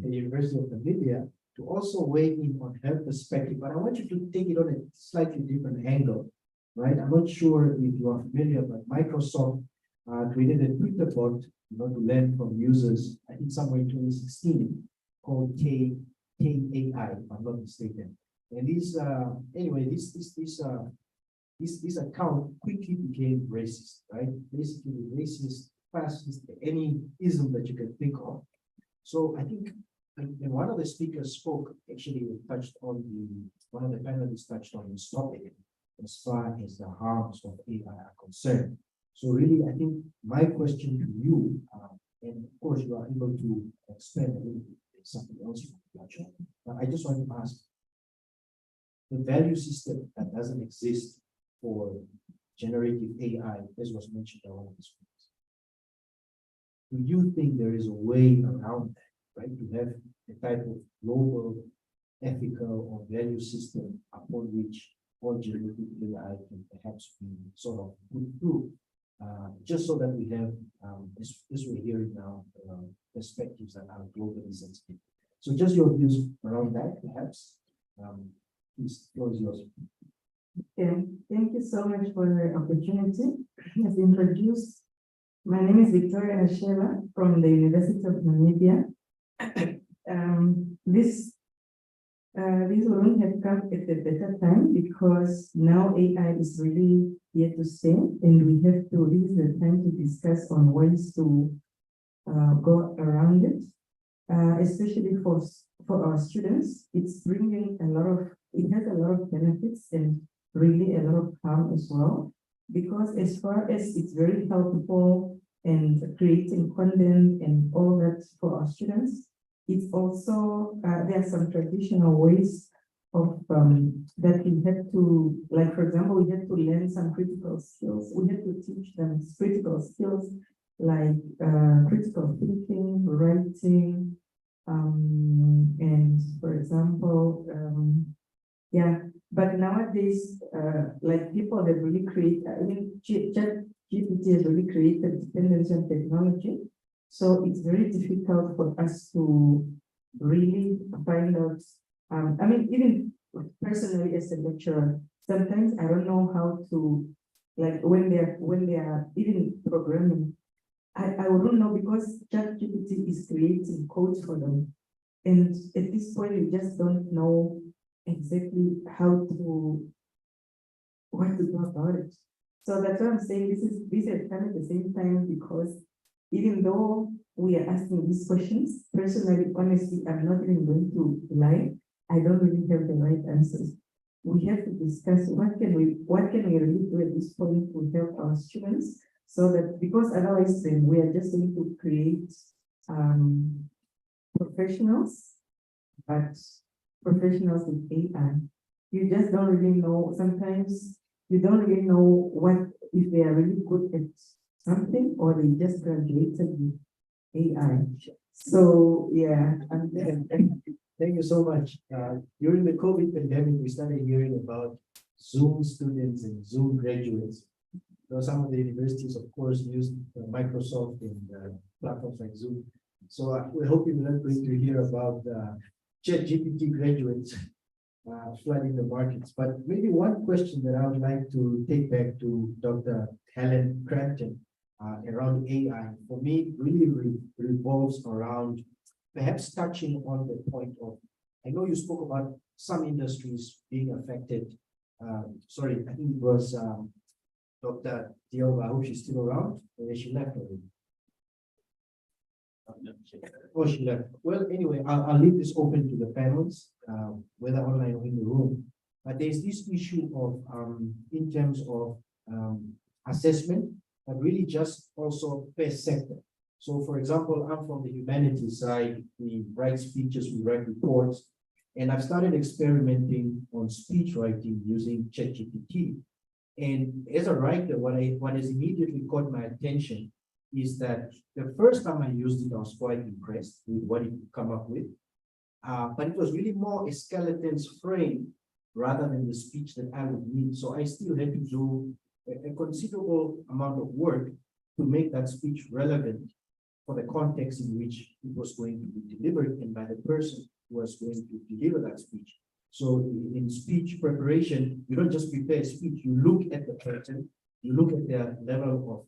University of Namibia to also weigh in on her perspective. But I want you to take it on a slightly different angle, right? I'm not sure if you are familiar, but Microsoft created a Twitter bot to learn from users, I think somewhere in 2016, called AI, if I'm not mistaken. And this account quickly became racist, right? Basically racist, fascist, any ism that you can think of. So I think, and one of the speakers spoke, actually touched on one of the panelists touched on this topic as far as the harms of AI are concerned. So really, I think my question to you, and of course you are able to expand a little bit, something else you can touch on, but I just want to ask, the value system that doesn't exist for generative AI, as was mentioned by one of the speakers. Do you think there is a way around that, right? To have a type of global, ethical, or value system upon which all generative AI can perhaps be sort of put through, just so that we have, as we're hearing now, perspectives that are globally sensitive. So just your views around that, perhaps. Please, the floor is yours. Okay, thank you so much for the opportunity. As introduced, my name is Victoria Ashela from the University of Namibia. This wouldn't have come at a better time because now AI is really here to stay, and we have to, this is the time to discuss on ways to go around it, especially for our students. It's bringing it has a lot of benefits and really a lot of harm as well, because as far as it's very helpful and creating content and all that for our students, it's also, there are some traditional ways of that we had to, like, for example, we had to learn some critical skills. We had to teach them critical skills like critical thinking, writing, and for example, yeah, but nowadays, like people have really created, I mean, ChatGPT has really created dependency on technology. So it's very difficult for us to really find out. I mean, even personally as a lecturer, sometimes I don't know how to, like when they are even programming, I wouldn't know, because ChatGPT is creating codes for them. And at this point, you just don't know exactly what to do about it. So that's what I'm saying. This has come at the same time, because even though we are asking these questions, personally, honestly, I'm not even going to lie. I don't really have the right answers. We have to discuss what can we really do at this point to help our students, so that, because otherwise then we are just going to create professionals, but professionals with AI. You just don't really know. Sometimes you don't really know if they are really good at something, or they just graduated with AI. So yeah, Thank you so much. During the COVID pandemic, we started hearing about Zoom students and Zoom graduates. So some of the universities, of course, used Microsoft and platforms like Zoom. So we're hoping we're not going to hear about ChatGPT graduates flooding the markets. But maybe one question that I would like to take back to Dr. Helen Crampton around AI, for me, really revolves around perhaps touching on the point of, I know you spoke about some industries being affected. Sorry, I think it was Dr. Dioba. I hope she's still around, or she left already. Oh, she left. Well, anyway, I'll leave this open to the panels, whether online or in the room. But there's this issue of, in terms of assessment, but really just also per sector. So, for example, I'm from the humanities side. We write speeches, we write reports, and I've started experimenting on speech writing using ChatGPT. And as a writer, what has immediately caught my attention is that the first time I used it, I was quite impressed with what it could come up with. But it was really more a skeleton's frame rather than the speech that I would need. So I still had to do a considerable amount of work to make that speech relevant for the context in which it was going to be delivered and by the person who was going to deliver that speech. So in speech preparation, you don't just prepare a speech, you look at the person, you look at their level of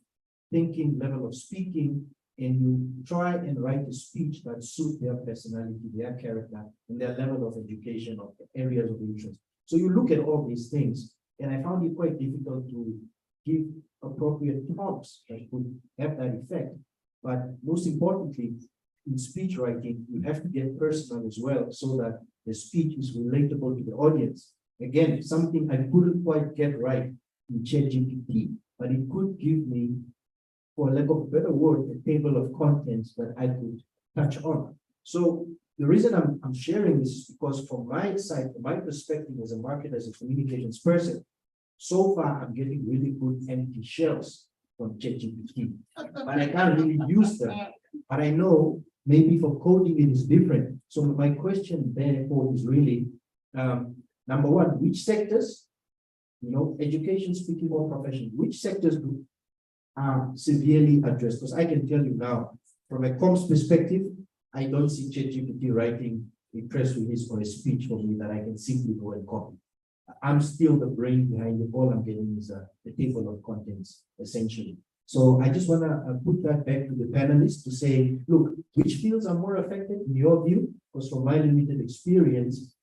thinking, level of speaking, and you try and write a speech that suits their personality, their character, and their level of education or areas of interest. So you look at all these things, and I found it quite difficult to give appropriate prompts that could have that effect. But most importantly, in speech writing, you have to get personal as well, so that the speech is relatable to the audience. Again, something I couldn't quite get right in ChatGPT, but it could give me, for lack of a better word, a table of contents that I could touch on. So the reason I'm sharing this is because from my side, from my perspective as a marketer, as a communications person, so far I'm getting really good empty shells from ChatGPT, but I can't really use them. But I know maybe for coding it is different. So my question therefore is really, number one, which sectors, education, speaking, or profession, which sectors are severely addressed? Because I can tell you now, from a comms perspective, I don't see ChatGPT writing a press release or a speech for me that I can simply go and copy. I'm still the brain behind it. All I'm getting is a table of contents, essentially. So I just want to put that back to the panelists to say, look, which fields are more affected in your view? Because from my limited experience,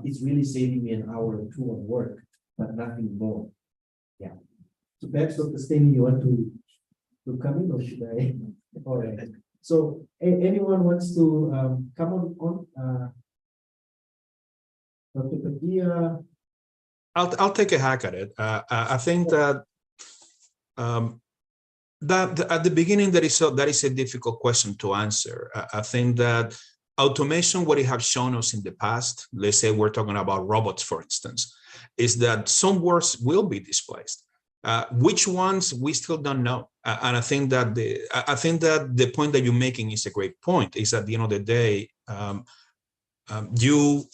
it's really saving me an hour or two on work, but nothing more. Yeah. So perhaps Dr. Steny, you want to come in, or should I? All right. So anyone wants to come on? Dr. Padilla? I'll take a hack at it. I think that that at the beginning that is a difficult question to answer. I think that automation, what it has shown us in the past, let's say we're talking about robots, for instance, is that some works will be displaced. Which ones we still don't know, and I think that the point that you're making is a great point. Is at the end of the day, you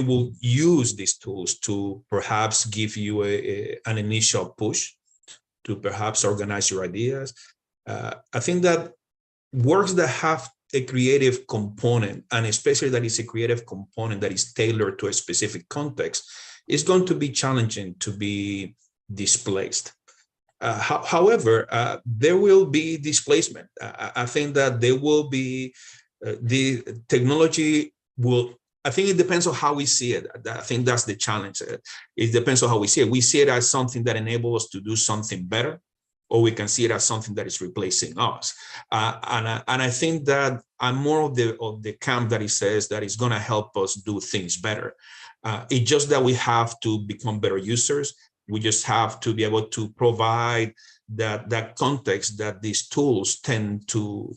will use these tools to perhaps give you an initial push to perhaps organize your ideas. I think that works that have a creative component, and especially that is a creative component that is tailored to a specific context, is going to be challenging to be displaced. However, there will be displacement. I think that there will be the technology will. I think it depends on how we see it. I think that's the challenge. It depends on how we see it. We see it as something that enables us to do something better, or we can see it as something that is replacing us. And I think that I'm more of the camp that it says that it's going to help us do things better. It's just that we have to become better users. We just have to be able to provide that context that these tools tend to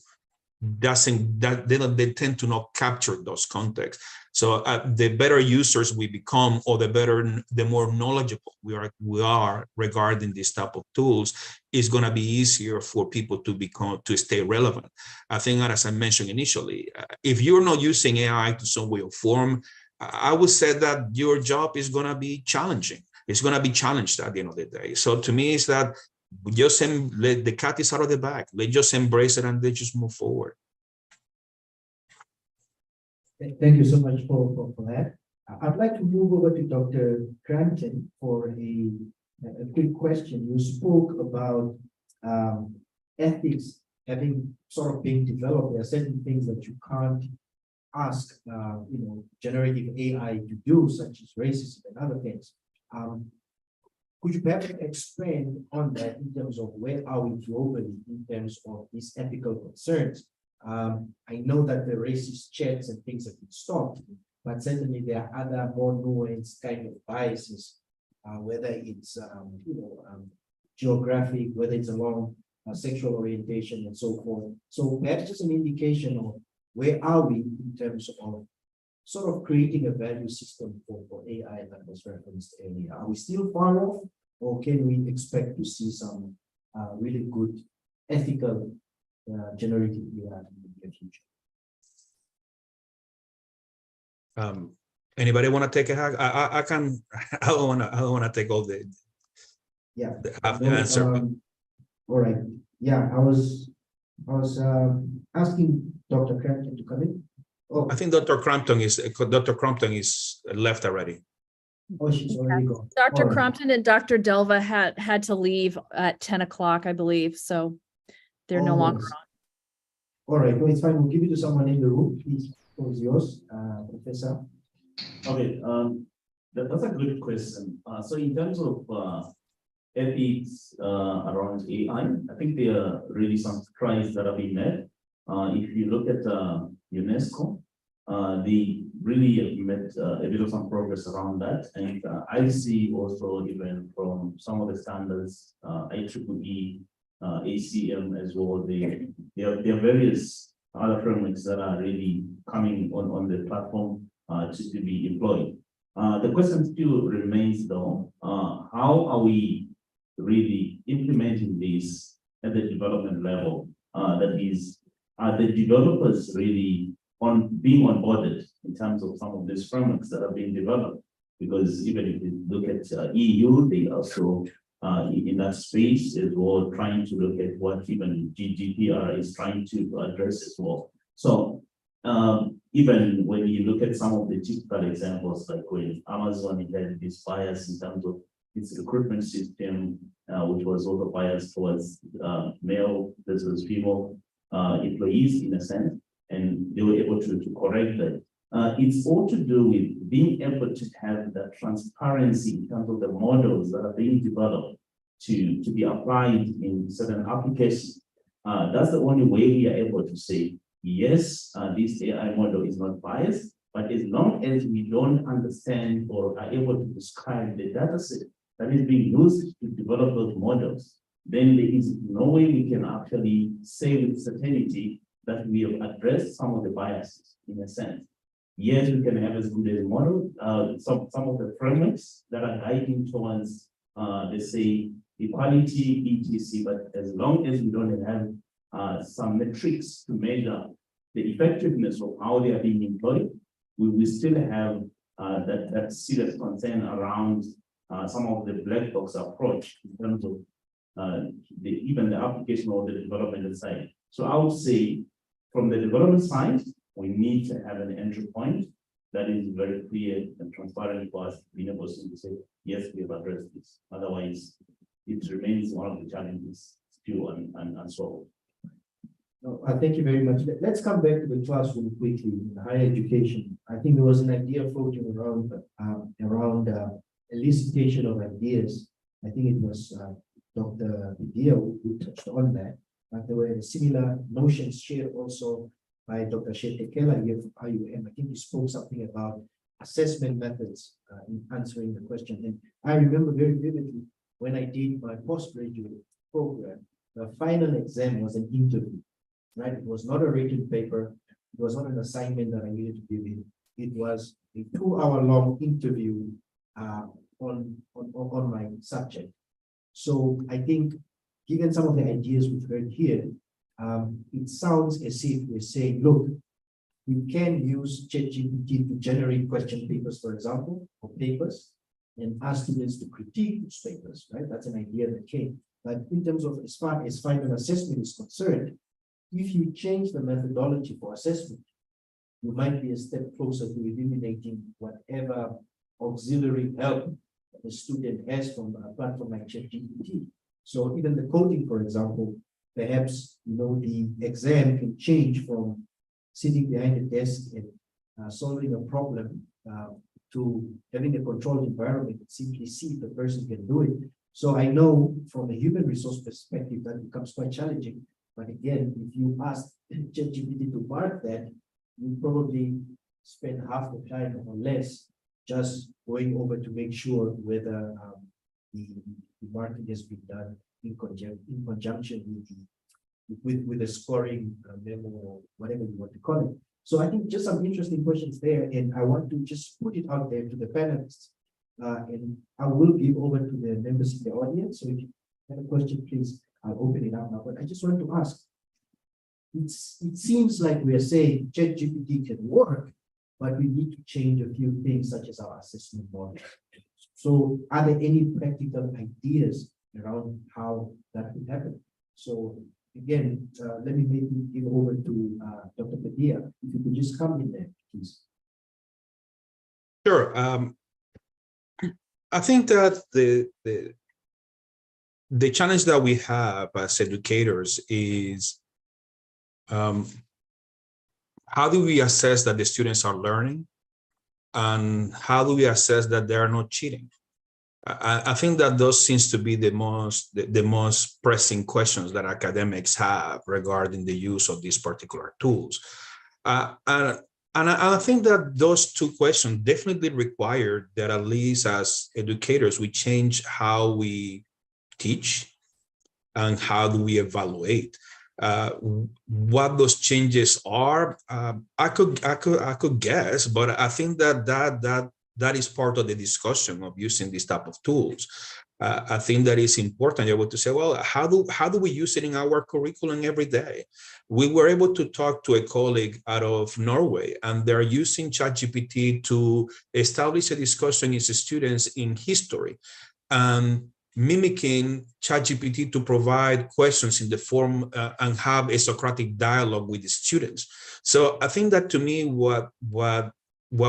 they tend to not capture those contexts. So the better users we become, or the more knowledgeable we are regarding this type of tools, is going to be easier for people to stay relevant. I think, as I mentioned initially, if you're not using AI to some way or form, I would say that your job is going to be challenging. It's going to be challenged at the end of the day. So to me, it's that just let the cat is out of the bag. Let's just embrace it and let's just move forward. Thank you so much for that. I'd like to move over to Dr. Crampton for a quick question. You spoke about ethics having sort of been developed. There are certain things that you can't ask, generative AI to do, such as racism and other things. Could you perhaps expand on that in terms of where are we globally in terms of these ethical concerns? I know that the racist chats and things have been stopped, but certainly there are other more nuanced kind of biases, whether it's geographic, whether it's along sexual orientation and so forth. So perhaps just an indication of where are we in terms of sort of creating a value system for AI that was referenced earlier. Are we still far off, or can we expect to see some really good ethical generative AI in the near future? Anybody want to take a hack? I can. I don't want to take all the. Yeah. The answer. All right. Yeah, I was asking Dr. Crampton to come in. Oh, I think Dr. Crampton is left already. Oh, she's already gone. Dr. All right. Crampton and Dr. Delva had to leave at 10 o'clock, I believe, so they're no longer yes. on. All right, no, it's fine. We'll give it to someone in the room. Please, it was yours, Professor. Okay, that's a good question. So in terms of ethics around AI, I think there are really some strides that have been made. If you look at UNESCO, they really have made a bit of some progress around that. And I see also even from some of the standards, IEEE, ACM as well, there are various other frameworks that are really coming on the platform to be employed. The question still remains though, how are we really implementing this at the development level? That is, are the developers really being onboarded in terms of some of these frameworks that are being developed? Because even if you look at EU, they also in that space as well, trying to look at what even GDPR is trying to address as well. So even when you look at some of the typical examples, like when Amazon had this bias in terms of its recruitment system, which was also biased towards male versus female employees in a sense, and they were able to correct that. It's all to do with being able to have that transparency in terms of the models that are being developed to be applied in certain applications. That's the only way we are able to say, yes, this AI model is not biased, but as long as we don't understand or are able to describe the data set that is being used to develop those models, then there is no way we can actually say with certainty that we have addressed some of the biases in a sense. Yes, we can have as good as model, some of the frameworks that are guiding towards, let's say, equality, etc. But as long as we don't have some metrics to measure the effectiveness of how they are being employed, we still have that serious concern around some of the black box approach in terms of even the application or the development side. So I would say from the development side, we need to have an entry point that is very clear and transparent for us being able to say, yes, we have addressed this. Otherwise, it remains one of the challenges still unsolved. No, thank you very much. Let's come back to the classroom quickly in higher education. I think there was an idea floating around elicitation of ideas. I think it was Dr. Vidia who touched on that, but there were similar notions shared also by Dr. Shetekela here from IUM. I think he spoke something about assessment methods in answering the question. And I remember very vividly when I did my postgraduate program, the final exam was an interview, right? It was not a written paper. It was not an assignment that I needed to give in. It was a 2-hour-long interview on my subject. So I think, given some of the ideas we've heard here, it sounds as if we're saying, look, we can use ChatGPT to generate question papers, for example, or papers, and ask students to critique those papers, right? That's an idea that came. But in terms of as far as final assessment is concerned, if you change the methodology for assessment, you might be a step closer to eliminating whatever auxiliary help the student has from a platform like ChatGPT. So even the coding, for example, perhaps the exam can change from sitting behind a desk and solving a problem to having a controlled environment and simply see if the person can do it. So I know from a human resource perspective that becomes quite challenging. But again, if you ask ChatGPT to mark that, you probably spend half the time or less just going over to make sure whether the marking has been done in conjunction with the scoring memo or whatever you want to call it. So I think just some interesting questions there, and I want to just put it out there to the panelists. And I will give over to the members in the audience. So if you have a question, please, I'll open it up now. But I just want to ask, it seems like we are saying ChatGPT can work, but we need to change a few things such as our assessment model. So are there any practical ideas around how that could happen? So again, let me maybe give over to Dr. Padilla. If you could just come in there, please. Sure. I think that the challenge that we have as educators is how do we assess that the students are learning, and how do we assess that they are not cheating? I think that those seems to be the most pressing questions that academics have regarding the use of these particular tools. And I think that those two questions definitely require that at least as educators, we change how we teach and how do we evaluate. What those changes are, I could guess, but I think that is part of the discussion of using this type of tools. I think that is important. You're able to say, well, how do we use it in our curriculum every day? We were able to talk to a colleague out of Norway, and they're using ChatGPT to establish a discussion with students in history, and mimicking ChatGPT to provide questions in the form and have a Socratic dialogue with the students. So I think that to me, what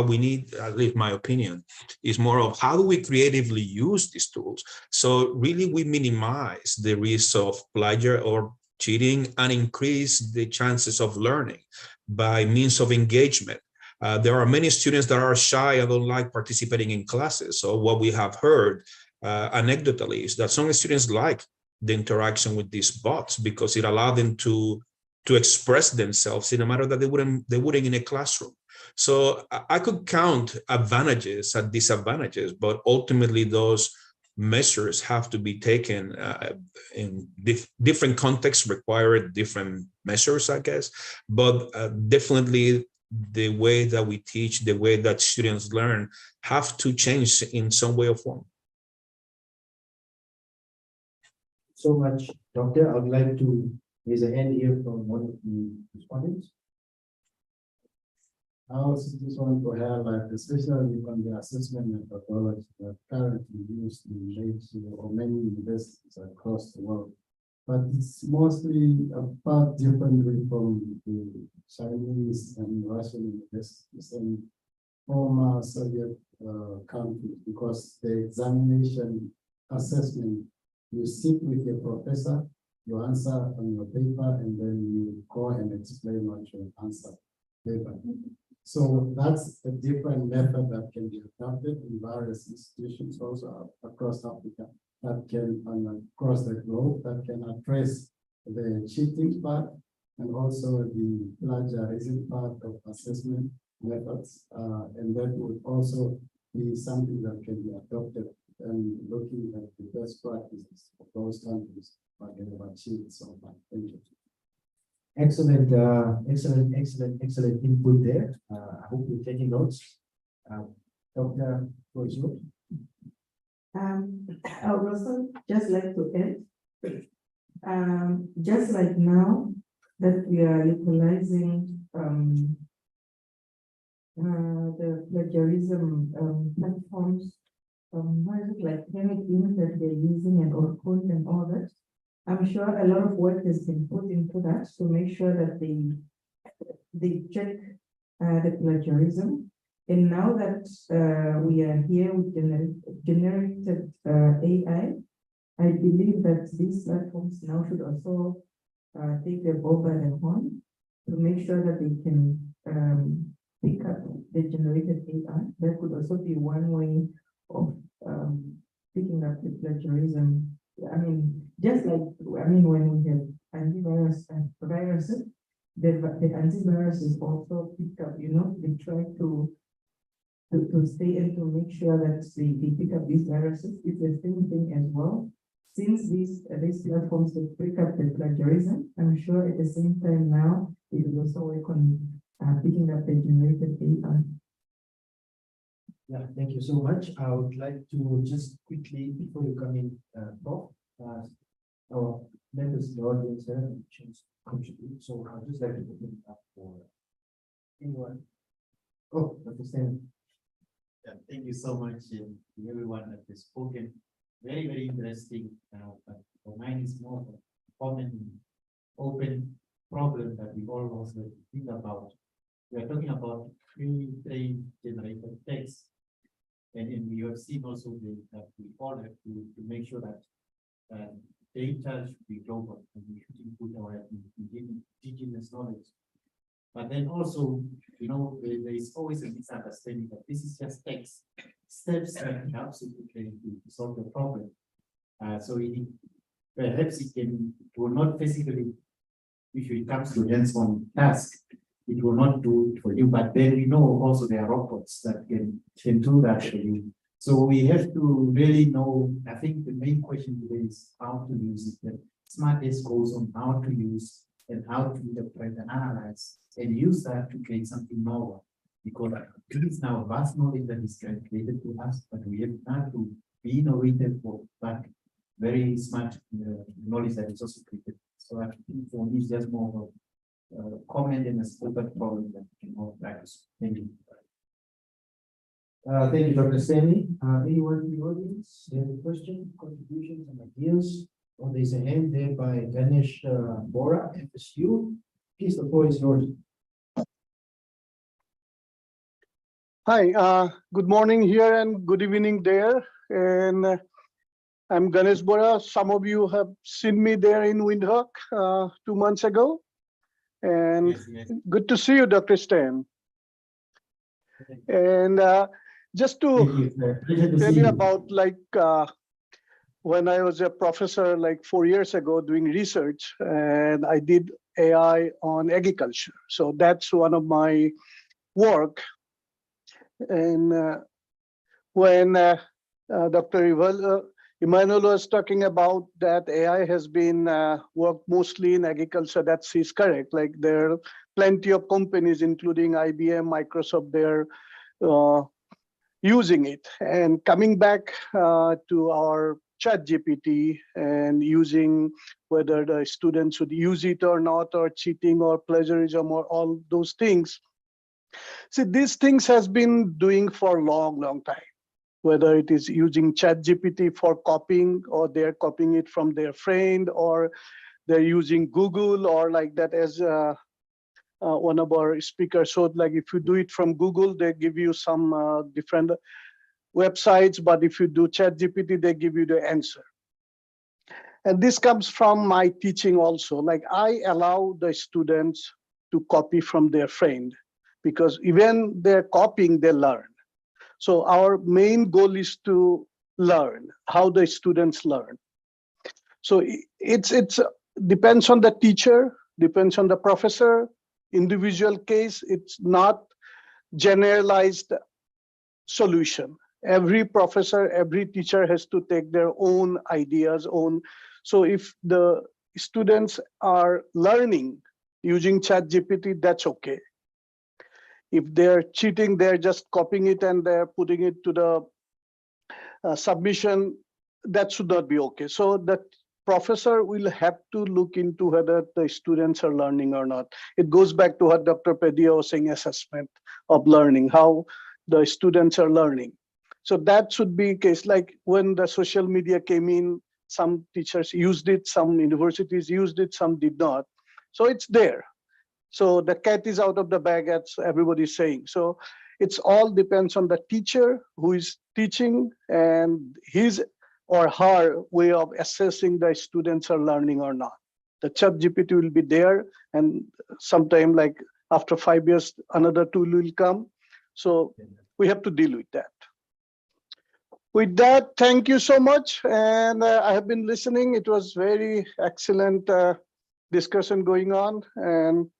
we need, at least my opinion, is more of how do we creatively use these tools? So really we minimize the risk of plagiar or cheating and increase the chances of learning by means of engagement. There are many students that are shy and don't like participating in classes. So what we have heard anecdotally is that some students like the interaction with these bots, because it allowed them to express themselves in a manner that they wouldn't in a classroom. So I could count advantages and disadvantages, but ultimately those measures have to be taken in different contexts, require different measures, I guess. But definitely the way that we teach, the way that students learn have to change in some way or form. So much, Doctor. I would like to raise a hand here from one of the respondents. I also just want to highlight, especially on the assessment methodology that currently used in many universities across the world. But it's mostly apart differently from the Chinese and Russian universities and former Soviet countries, because the examination assessment, you sit with your professor, you answer on your paper, and then you go and explain what your answer paper. So that's a different method that can be adopted in various institutions also across Africa, that can, across the globe, that can address the cheating part and also the plagiarism part of assessment methods. And that would also be something that can be adopted and looking at the best practices of those countries that have achieved so far. Thank you. Excellent, excellent input there. I hope you're taking notes. Dr. Rojo. I would also just like to add, just like now that we are utilizing the plagiarism platforms, what is it, like LinkedIn that they're using and Orkut and all that. I'm sure a lot of work has been put into that to make sure that they check the plagiarism. And now that we are here with generated AI, I believe that these platforms now should also take the ball by the horn to make sure that they can pick up the generated AI. That could also be one way of picking up the plagiarism. I mean, just like, when we have antivirus and viruses, the antiviruses also pick up, they try to stay and to make sure that they pick up these viruses. It's the same thing as well. Since these platforms will pick up the plagiarism, I'm sure at the same time now, it will also work on picking up the generated AI. Yeah, thank you so much. I would like to just quickly, before you come in, Prof, our members in the audience have a chance to contribute. So I'd just like to open it up for anyone. Oh, Dr. Stan. Yeah, thank you so much to everyone that has spoken. Very, very interesting. But for mine is more of a common, open problem that we all also think about. We are talking about pre-trained generated text. And we have seen also that we all have to make sure that data should be global and we should input our indigenous knowledge. But then also, there is always a misunderstanding that this is just text, steps that helps you to solve the problem. So perhaps it will not physically, if it comes to hands-on task, it will not do it for you, but then we know also there are robots that can do that for you. So we have to really know, I think the main question today is how to use it. The smartest goes on how to use and how to interpret and analyze and use that to create something novel. Because it is now vast knowledge that is created to us, but we have to be innovative for that very smart knowledge that is also created. So I think for me it's just more of comment and a spoken problem that we can all practice. Thank you. Thank you, Dr. Stanley. Anyone in the audience have a question, contributions, and ideas? Oh, there's a hand there by Ganesh Bora, FSU. Please, the floor is yours. Hi, good morning here and good evening there. And I'm Ganesh Bora. Some of you have seen me there in Windhoek 2 months ago. And Yes. good to see you, Dr. Stan. And just to tell you about when I was a professor like 4 years ago doing research, and I did AI on agriculture. So that's one of my work. And when Dr. Emmanuel was talking about that AI has been worked mostly in agriculture, he's correct. Like there are plenty of companies, including IBM, Microsoft, they're using it. And coming back to our ChatGPT and using whether the students should use it or not, or cheating or plagiarism or all those things. See, these things has been doing for a long, long time. Whether it is using ChatGPT for copying, or they're copying it from their friend, or they're using Google, or like that, as one of our speakers showed, like if you do it from Google, they give you some different websites, but if you do ChatGPT, they give you the answer. And this comes from my teaching also. Like I allow the students to copy from their friend, because even they're copying, they learn. So our main goal is to learn how the students learn. So it's depends on the teacher, depends on the professor, individual case. It's not generalized solution. Every professor, every teacher has to take their own ideas, own. So if the students are learning using ChatGPT, that's okay. If they're cheating, they're just copying it and they're putting it to the submission, that should not be okay. So the professor will have to look into whether the students are learning or not. It goes back to what Dr. Pedia was saying, assessment of learning, how the students are learning. So that should be case. Like when the social media came in, some teachers used it, some universities used it, some did not. So it's there. So the cat is out of the bag, as everybody's saying. So it's all depends on the teacher who is teaching and his or her way of assessing the students are learning or not. The ChatGPT will be there, and sometime like after 5 years, another tool will come. So we have to deal with that. With that, thank you so much. And I have been listening. It was very excellent discussion going on. And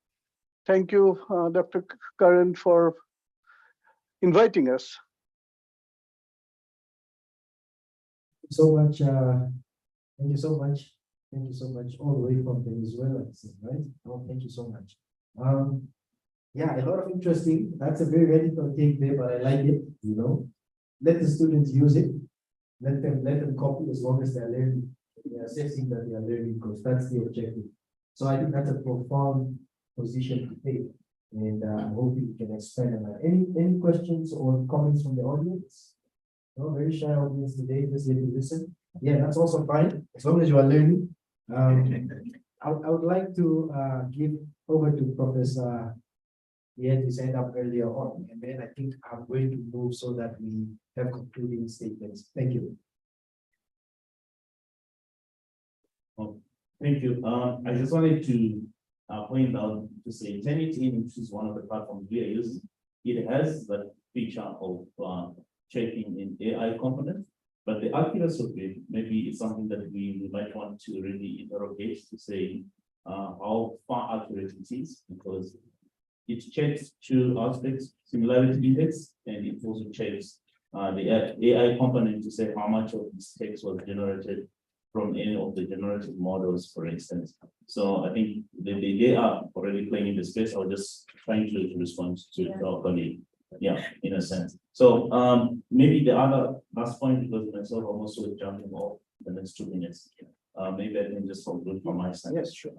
thank you, Dr. Karan, for inviting us. So much. Thank you so much. Thank you so much, all the way from Venezuela, right? Oh, thank you so much. Yeah, a lot of interesting. That's a very radical take there, but I like it. You know, let the students use it. Let them copy as long as they're learning. They're assessing that they are learning, because that's the objective. So I think that's a profound position to take, and I hope you can expand on that. Any questions or comments from the audience? No, very shy audience today, just here to listen. Yeah, that's also fine, as long as you are learning. I would like to give over to Professor. He had his hand up earlier on, and then I think I'm going to move so that we have concluding statements. Thank you. Oh, thank you. I just wanted to point out to say Eternity, which is one of the platforms we are using, it has that feature of checking in AI components, but the accuracy of it maybe is something that we might want to really interrogate to say how far accurate it is, because it checks two aspects: similarity index, and it also checks the AI component to say how much of this text was generated from any of the generative models, for instance. So I think they are already playing in the space. I was just trying to respond to our colleague. Yeah, in a sense. So maybe the other last point, because myself I'm also jumping off the next 2 minutes. Maybe I can just conclude from my side. Yes, sure.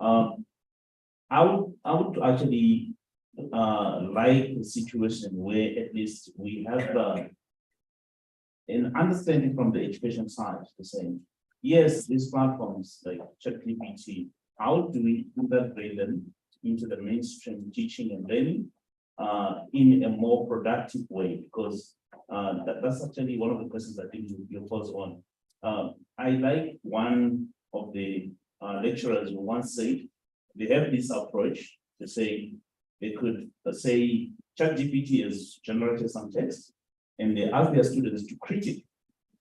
I would actually like a situation where at least we have an understanding from the education side to say, yes, these platforms like ChatGPT, how do we integrate them into the mainstream teaching and learning in a more productive way? Because that's actually one of the questions I think you pose on. I like one of the lecturers who once said they have this approach to say they could say ChatGPT has generated some text, and they ask their students to critique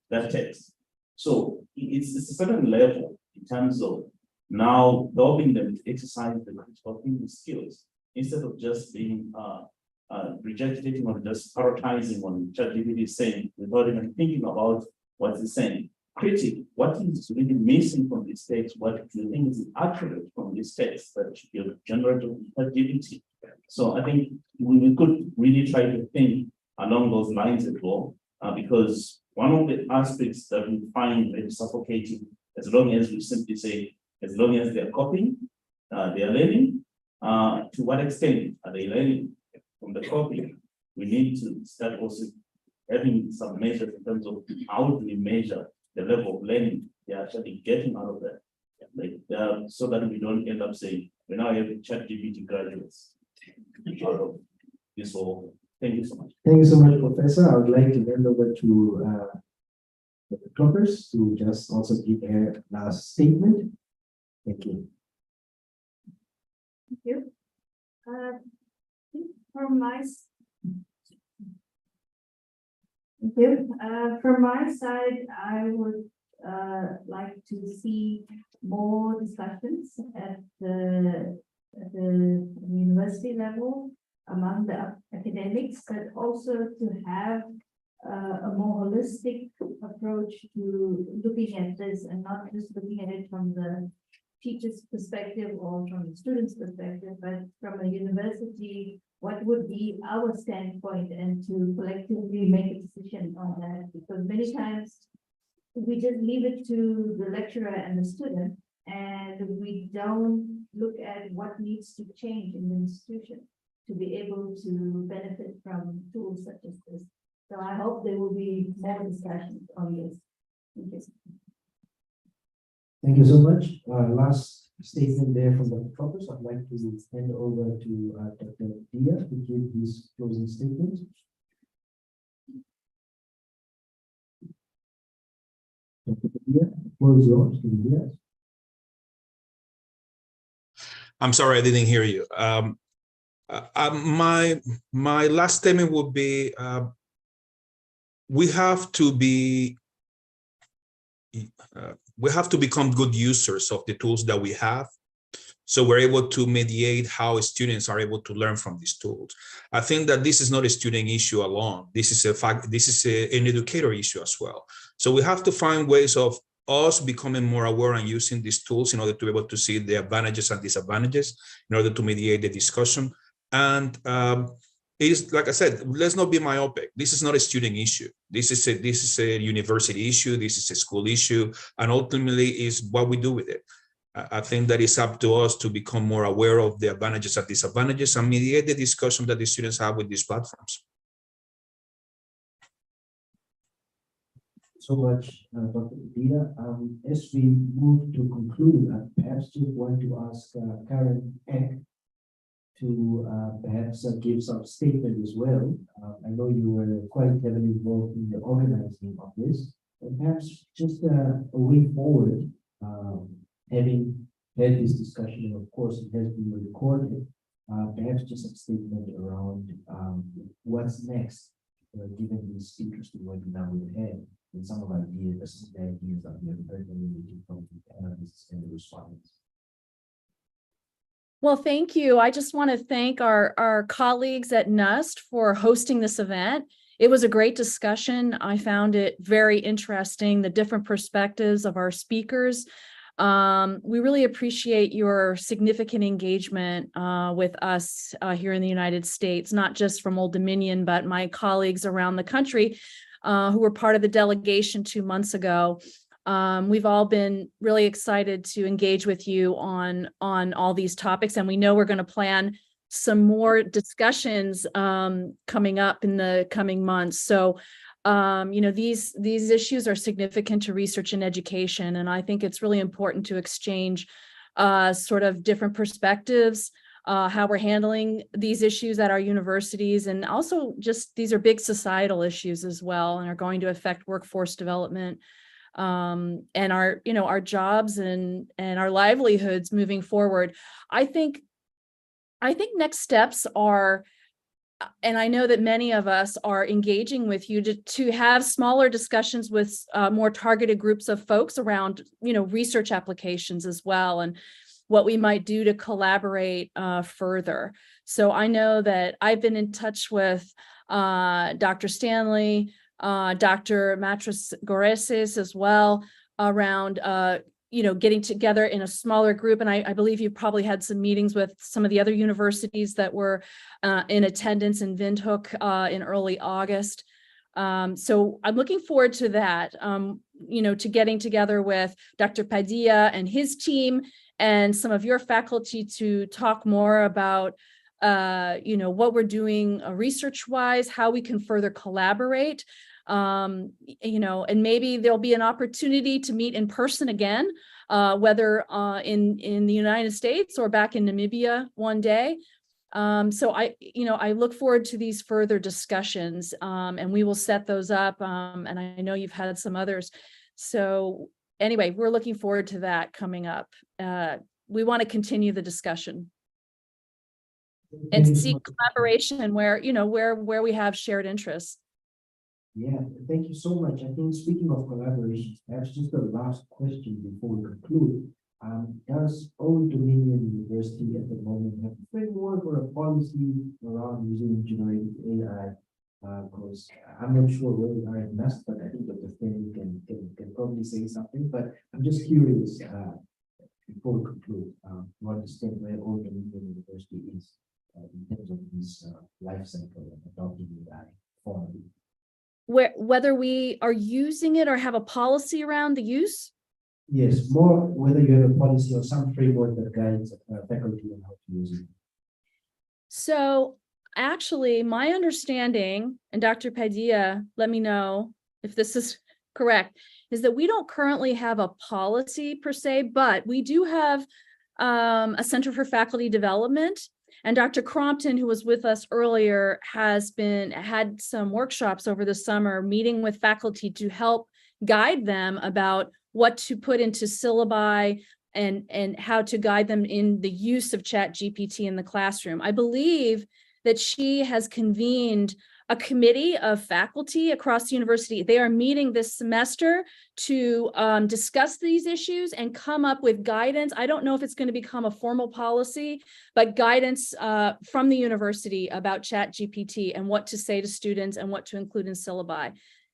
that text. So it's a certain level in terms of now helping them to exercise the critical thinking skills instead of just being regurgitating or just prioritizing on ChatGPT saying without even thinking about what it's saying. Critic, what is really missing from this text? What do you think is accurate from this text that should be generated with ChatGPT? So I think we could really try to think along those lines as well, because one of the aspects that we find very suffocating, as long as we simply say, as long as they're copying, they are learning, to what extent are they learning from the copy? We need to start also having some measures in terms of how do we measure the level of learning they're actually getting out of that. Like, so that we don't end up saying, we now have ChatGPT graduates out of this whole. Thank you so much. Thank you so much, Professor. I would like to hand over to the Cloppers to just also give their last statement. Thank you. Thank you. From my Thank you. From my side, I would like to see more discussions at the university level among the academics, but also to have a more holistic approach to looking at this and not just looking at it from the teacher's perspective or from the student's perspective, but from a university, what would be our standpoint, and to collectively make a decision on that, because many times we just leave it to the lecturer and the student, and we don't look at what needs to change in the institution to be able to benefit from tools such as this. So I hope there will be more discussions on this. Thank you. Thank you so much. Last statement there from the Cloppers. I'd like to hand over to Dr. Dia to give his closing statement. Dr. Dia, the floor is yours. Can you hear us? I'm sorry, I didn't hear you. My last statement would be, we have to become good users of the tools that we have, so we're able to mediate how students are able to learn from these tools. I think that this is not a student issue alone. This is an educator issue as well. So we have to find ways of us becoming more aware and using these tools in order to be able to see the advantages and disadvantages in order to mediate the discussion. And is, like I said, let's not be myopic. This is not a student issue. This is a university issue. This is a school issue, and ultimately is what we do with it. I think that it's up to us to become more aware of the advantages and disadvantages and mediate the discussion that the students have with these platforms. So much, Dr. Dia. As we move to conclude, perhaps just want to ask Karen Eck to perhaps give some statement as well. I know you were quite heavily involved in the organizing of this, and perhaps just a way forward, having had this discussion, and of course it has been recorded, perhaps just a statement around what's next, given these interesting webinar we've had, and some of the ideas that we have heard from the analysts and the respondents. Well, thank you. I just want to thank our colleagues at NUST for hosting this event. It was a great discussion. I found it very interesting, the different perspectives of our speakers. We really appreciate your significant engagement with us here in the United States, not just from Old Dominion, but my colleagues around the country who were part of the delegation 2 months ago. We've all been really excited to engage with you on all these topics, and we know we're going to plan some more discussions coming up in the coming months. So, you know, these issues are significant to research and education, and I think it's really important to exchange sort of different perspectives, how we're handling these issues at our universities, and also just these are big societal issues as well, and are going to affect workforce development. And our, you know, our jobs and our livelihoods moving forward. I think next steps are and I know that many of us are engaging with you to have smaller discussions with more targeted groups of folks around, research applications as well, and what we might do to collaborate further. So I know that I've been in touch with Dr. Stanley, Dr. Matras Goreses as well around getting together in a smaller group. And I believe you probably had some meetings with some of the other universities that were in attendance in Windhoek in early August. So I'm looking forward to that, to getting together with Dr. Padilla and his team and some of your faculty to talk more about, what we're doing research-wise, how we can further collaborate. And maybe there'll be an opportunity to meet in person again, whether in the United States or back in Namibia one day. So I look forward to these further discussions, and we will set those up. And I know you've had some others. So anyway, we're looking forward to that coming up. We want to continue the discussion and seek collaboration where we have shared interests. Yeah, thank you so much. I think speaking of collaboration, perhaps just the last question before we conclude. Does Old Dominion University at the moment have a framework or a policy around using generative AI? Because I'm not sure where we are at NUST, but I think Dr. Stanley can probably say something. But I'm just curious before we conclude to understand where Old Dominion University is in terms of this life cycle of adopting AI formally. Whether we are using it or have a policy around the use? Yes, more whether you have a policy or some framework that guides faculty on how to use it. So actually, my understanding, and Dr. Padilla, let me know if this is correct, is that we don't currently have a policy per se, but we do have a Center for Faculty Development. And Dr. Crompton, who was with us earlier, had some workshops over the summer meeting with faculty to help guide them about what to put into syllabi and how to guide them in the use of ChatGPT in the classroom. I believe that she has convened a committee of faculty across the university. They are meeting this semester to discuss these issues and come up with guidance. I don't know if it's going to become a formal policy, but guidance from the university about ChatGPT and what to say to students and what to include in syllabi.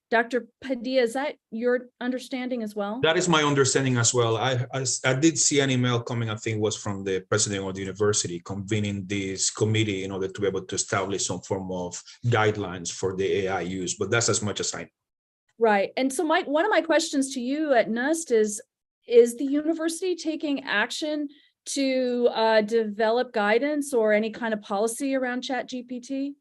Dr. Padilla, is that your understanding as well? That is my understanding as well. I did see an email coming, I think was from the president of the university, convening this committee in order to be able to establish some form of guidelines for the AI use, but that's as much as I know. Right. And so one of my questions to you at NUST is the university taking action to develop guidance or any kind of policy around ChatGPT?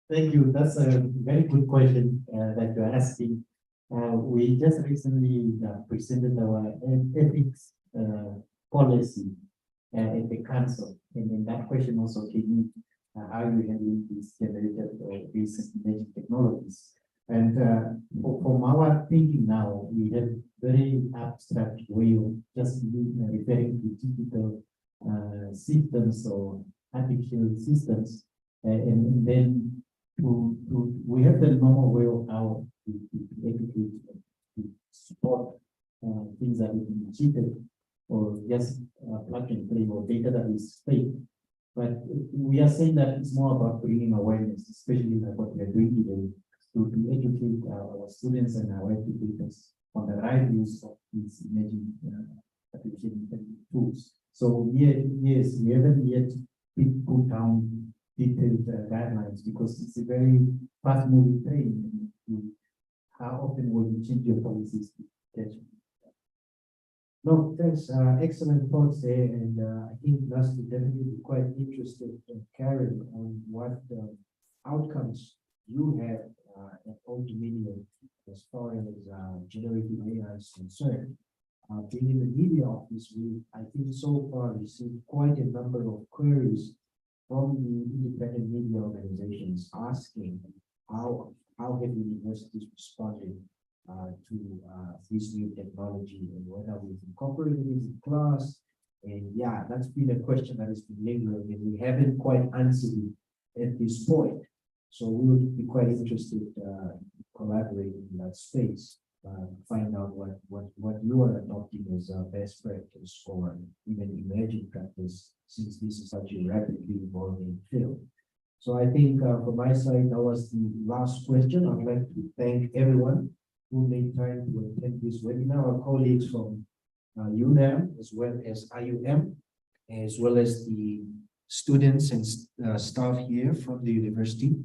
Thank you. That's a very good question that you're asking. We just recently presented our ethics policy at the council, and then that question also came in, how you handle these generated or these emerging technologies. And from our thinking now, we have very abstract way of just referring to digital systems or artificial systems, and then we have the normal way of how to educate, to support things that have been cheated or just plug and play or data that is fake. But we are saying that it's more about bringing awareness, especially like what we are doing today, to educate our students and our educators on the right use of these emerging artificial intelligence tools. So yes, we haven't yet put down detailed guidelines because it's a very fast-moving thing. How often will you change your policies to catch it? No, thanks. Excellent thoughts there, and I think NUST will definitely be quite interested in carrying on what outcomes you have at Old Dominion as far as generative AI is concerned. Being in the media office, I think so far received quite a number of queries from the independent media organizations asking how have universities responded to this new technology and whether we've incorporated it in class. And yeah, that's been a question that has been lingering and we haven't quite answered it at this point. So we would be quite interested collaborating in that space, find out what you are adopting as best practice or even emerging practice, since this is such a rapidly evolving field. So I think from my side, that was the last question. I'd like to thank everyone who made time to attend this webinar, our colleagues from UNAM, as well as IUM, as well as the students and staff here from the university,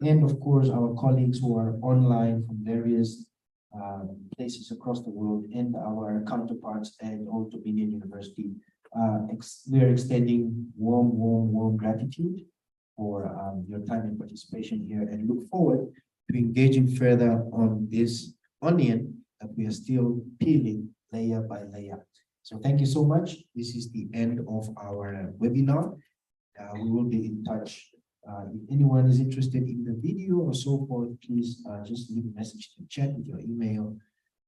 and of course, our colleagues who are online from various places across the world, and our counterparts at Old Dominion University. We are extending warm gratitude for your time and participation here, and look forward to engaging further on this onion that we are still peeling layer by layer. So thank you so much. This is the end of our webinar. We will be in touch. If anyone is interested in the video or so forth, please just leave a message to chat with your email,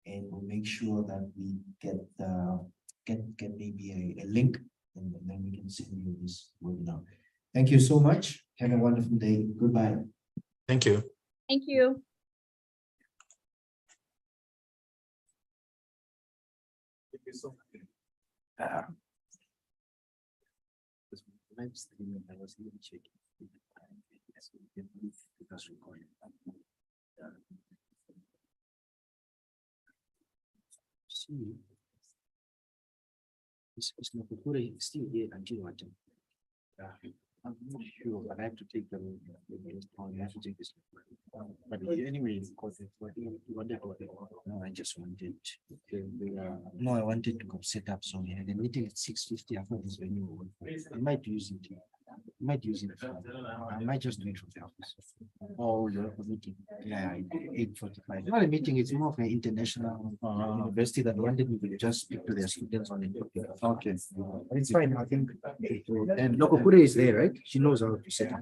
and we'll make sure that we get maybe a link, and then we can send you this webinar. Thank you so much. Have a wonderful day. Goodbye. Thank you. Thank you. Thank you so much. Live streaming, I was even checking. Yes, we can move to this recording. See, this is not still here until what time? I'm not sure, but I have to take them. I have to take this. But anyway, because no, I just wanted. No, I wanted to go set up. So we had a meeting at 6:50. I thought this venue. I might use it. I might use it. I might just do it from the office. Oh, the meeting. Yeah, 8:45. Not a meeting. It's more of an international university that wanted me to just speak to their students on it. Okay, it's fine. I think. And Lokokure is there, right? She knows how to set up.